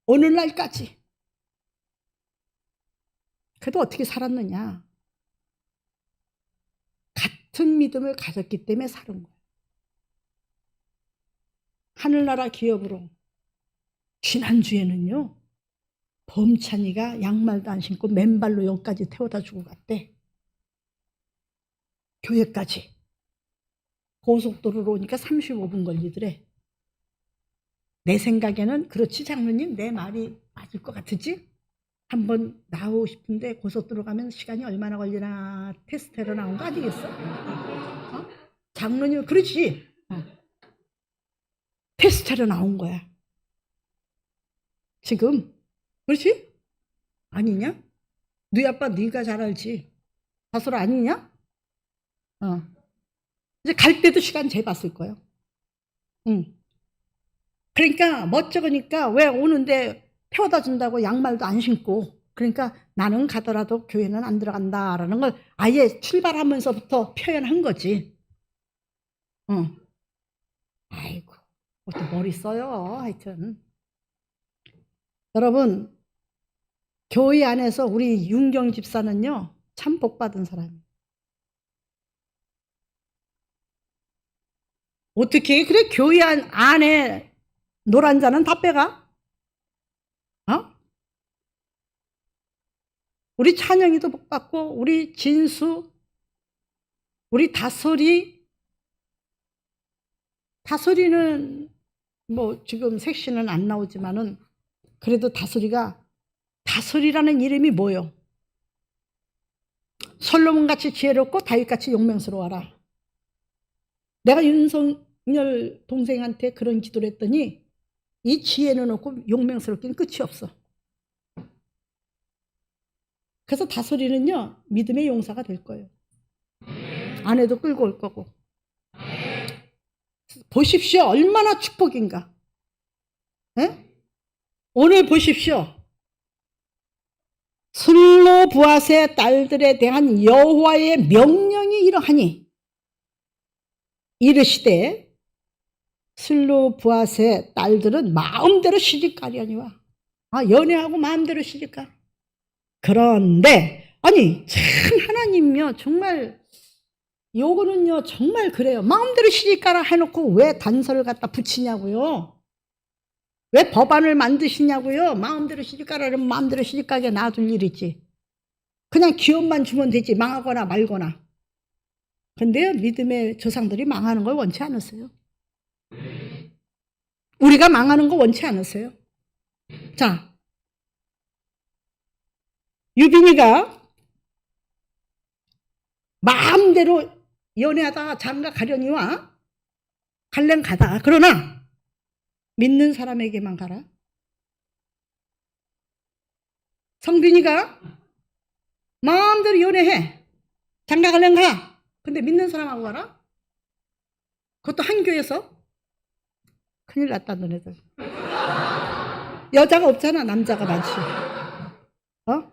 오늘날까지. 그래도 어떻게 살았느냐? 같은 믿음을 가졌기 때문에 사는 거예요. 하늘나라 기업으로 지난주에는요. 범찬이가 양말도 안 신고 맨발로 여기까지 태워다 주고 갔대. 교회까지. 고속도로로 오니까 35분 걸리더래. 내 생각에는 그렇지 장로님 내 말이 맞을 것 같으지? 한번 나오고 싶은데 고속도로 가면 시간이 얼마나 걸리나 테스트로 나온 거 아니겠어? 장로님 그렇지? 테스트로 나온 거야. 지금 그렇지? 아니냐? 너희 아빠 네가 잘 알지. 다솔아 아니냐? 이제 갈 때도 시간 재봤을 거예요. 그러니까 멋쩍으니까 왜 오는데 태워다 준다고 양말도 안 신고 그러니까 나는 가더라도 교회는 안 들어간다라는 걸 아예 출발하면서부터 표현한 거지. 아이고 또 머리 써요. 하여튼 여러분 교회 안에서 우리 윤경 집사는요 참 복받은 사람이에요. 어떻게 그래 교회 안에 노란 자는 다 빼가? 우리 찬영이도 복받고 우리 진수 우리 다솔이는 뭐 지금 색시는 안 나오지만은 그래도 다솔이라는 이름이 뭐요? 솔로몬같이 지혜롭고 다윗같이 용맹스러워라. 내가 윤석열 동생한테 그런 기도를 했더니 이 지혜는 없고 용맹스럽기는 끝이 없어. 그래서 다솔이는요 믿음의 용사가 될 거예요. 아내도 끌고 올 거고. 보십시오 얼마나 축복인가. 에? 오늘 보십시오. 슬로브앗의 딸들에 대한 여호와의 명령이 이러하니 이르시되 슬로브앗의 딸들은 마음대로 시집가려니와 연애하고 마음대로 시집가. 그런데 아니 참 하나님요 정말 요거는요 정말 그래요. 마음대로 시집가라 해놓고 왜 단서를 갖다 붙이냐고요. 왜 법안을 만드시냐고요. 마음대로 시집가라 그러면 마음대로 시집가게 놔둘 일이지. 그냥 기업만 주면 되지 망하거나 말거나. 근데요 믿음의 조상들이 망하는 걸 원치 않았어요. 우리가 망하는 거 원치 않았어요. 자 유빈이가 마음대로 연애하다가 장가 가려니와 갈랭 가다. 그러나 믿는 사람에게만 가라. 성빈이가 마음대로 연애해. 장가 갈랭 가. 근데 믿는 사람하고 가라. 그것도 한 교회에서? 큰일 났다 너네들. 여자가 없잖아. 남자가 많지. 어?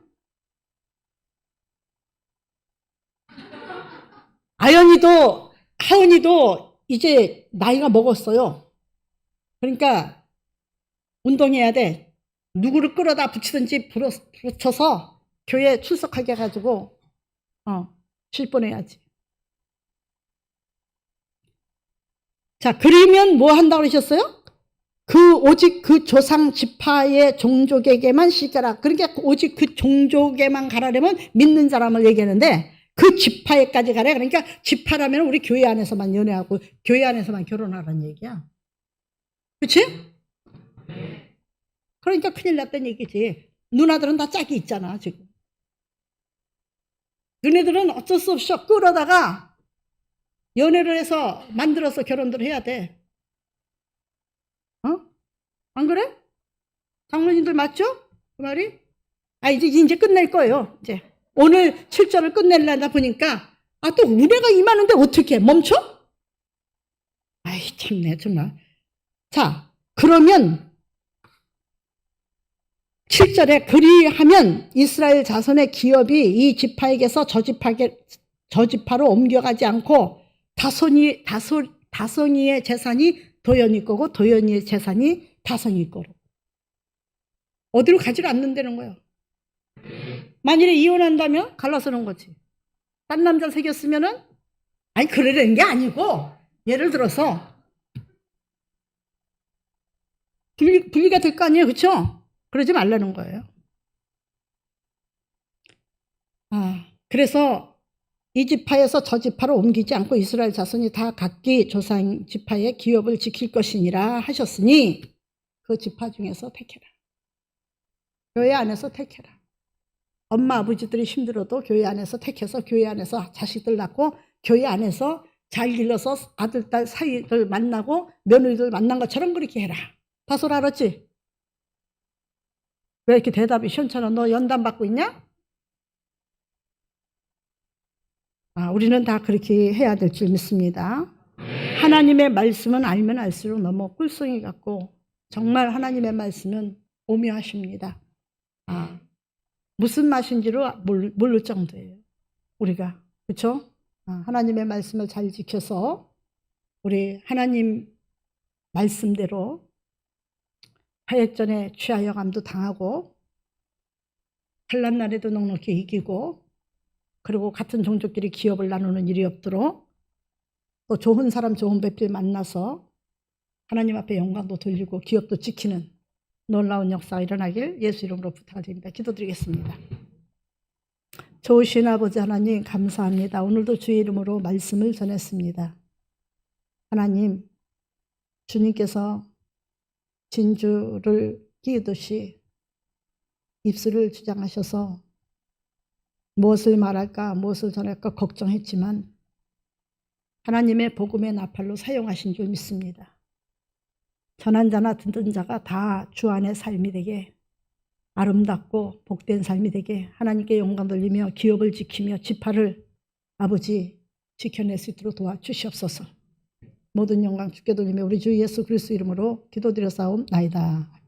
하은이도 이제 나이가 먹었어요. 그러니까 운동해야 돼. 누구를 끌어다 붙이든지 붙여서 교회 출석하게 해가지고 실권해야지. 자, 그러면 뭐 한다고 그러셨어요? 오직 그 조상 지파의 종족에게만 시가라. 그러니까 오직 그 종족에만 가라려면 믿는 사람을 얘기하는데 그 지파에까지 가래. 그러니까 지파라면 우리 교회 안에서만 연애하고 교회 안에서만 결혼하라는 얘기야. 그렇지? 그러니까 큰일 났다는 얘기지. 누나들은 다 짝이 있잖아 지금. 너네들은 어쩔 수 없이 끌어다가 연애를 해서 만들어서 결혼들 해야 돼. 안 그래? 장로님들 맞죠? 그 말이? 이제 끝낼 거예요. 이제 오늘 7절을 끝내려다 보니까 또 은혜가 임하는데 어떻게 멈춰? 참네 정말. 자, 그러면 7절에 그리하면 이스라엘 자손의 기업이 이 지파에게서 저 지파로 옮겨가지 않고 다송이의 재산이 도연이 거고 도연이의 재산이 다송이 거로 어디로 가지를 않는다는 거예요. 만일에 이혼한다면 갈라서는 거지. 딴 남자 새겼으면은 그러려는 게 아니고 예를 들어서 분리가 될 거 아니에요. 그렇죠? 그러지 말라는 거예요. 그래서 이 지파에서 저 지파로 옮기지 않고 이스라엘 자손이 다 각기 조상 지파의 기업을 지킬 것이니라 하셨으니 그 지파 중에서 택해라. 교회 안에서 택해라. 엄마 아버지들이 힘들어도 교회 안에서 택해서 교회 안에서 자식들 낳고 교회 안에서 잘 길러서 아들, 딸 사이를 만나고 며느리들 만난 것처럼 그렇게 해라. 다 소리 알았지? 왜 이렇게 대답이 시원찮아? 너 연단 받고 있냐? 우리는 다 그렇게 해야 될 줄 믿습니다. 하나님의 말씀은 알면 알수록 너무 꿀송이 같고 정말 하나님의 말씀은 오묘하십니다. 무슨 맛인지로 모를 정도예요. 우리가. 그렇죠? 하나님의 말씀을 잘 지켜서 우리 하나님 말씀대로 화역전에 취하여감도 당하고 환난 날에도 넉넉히 이기고 그리고 같은 종족끼리 기업을 나누는 일이 없도록 또 좋은 사람 좋은 배필 만나서 하나님 앞에 영광도 돌리고 기업도 지키는 놀라운 역사가 일어나길 예수 이름으로 부탁드립니다. 기도드리겠습니다. 좋으신 아버지 하나님 감사합니다. 오늘도 주의 이름으로 말씀을 전했습니다. 하나님 주님께서 진주를 끼우듯이 입술을 주장하셔서 무엇을 말할까 무엇을 전할까 걱정했지만 하나님의 복음의 나팔로 사용하신 줄 믿습니다. 전한 자나 듣는 자가 다 주 안의 삶이 되게 아름답고 복된 삶이 되게 하나님께 영광 돌리며 기업을 지키며 지파를 아버지 지켜낼 수 있도록 도와주시옵소서. 모든 영광 주께 돌리며 우리 주 예수 그리스도 이름으로 기도드려 싸움나이다.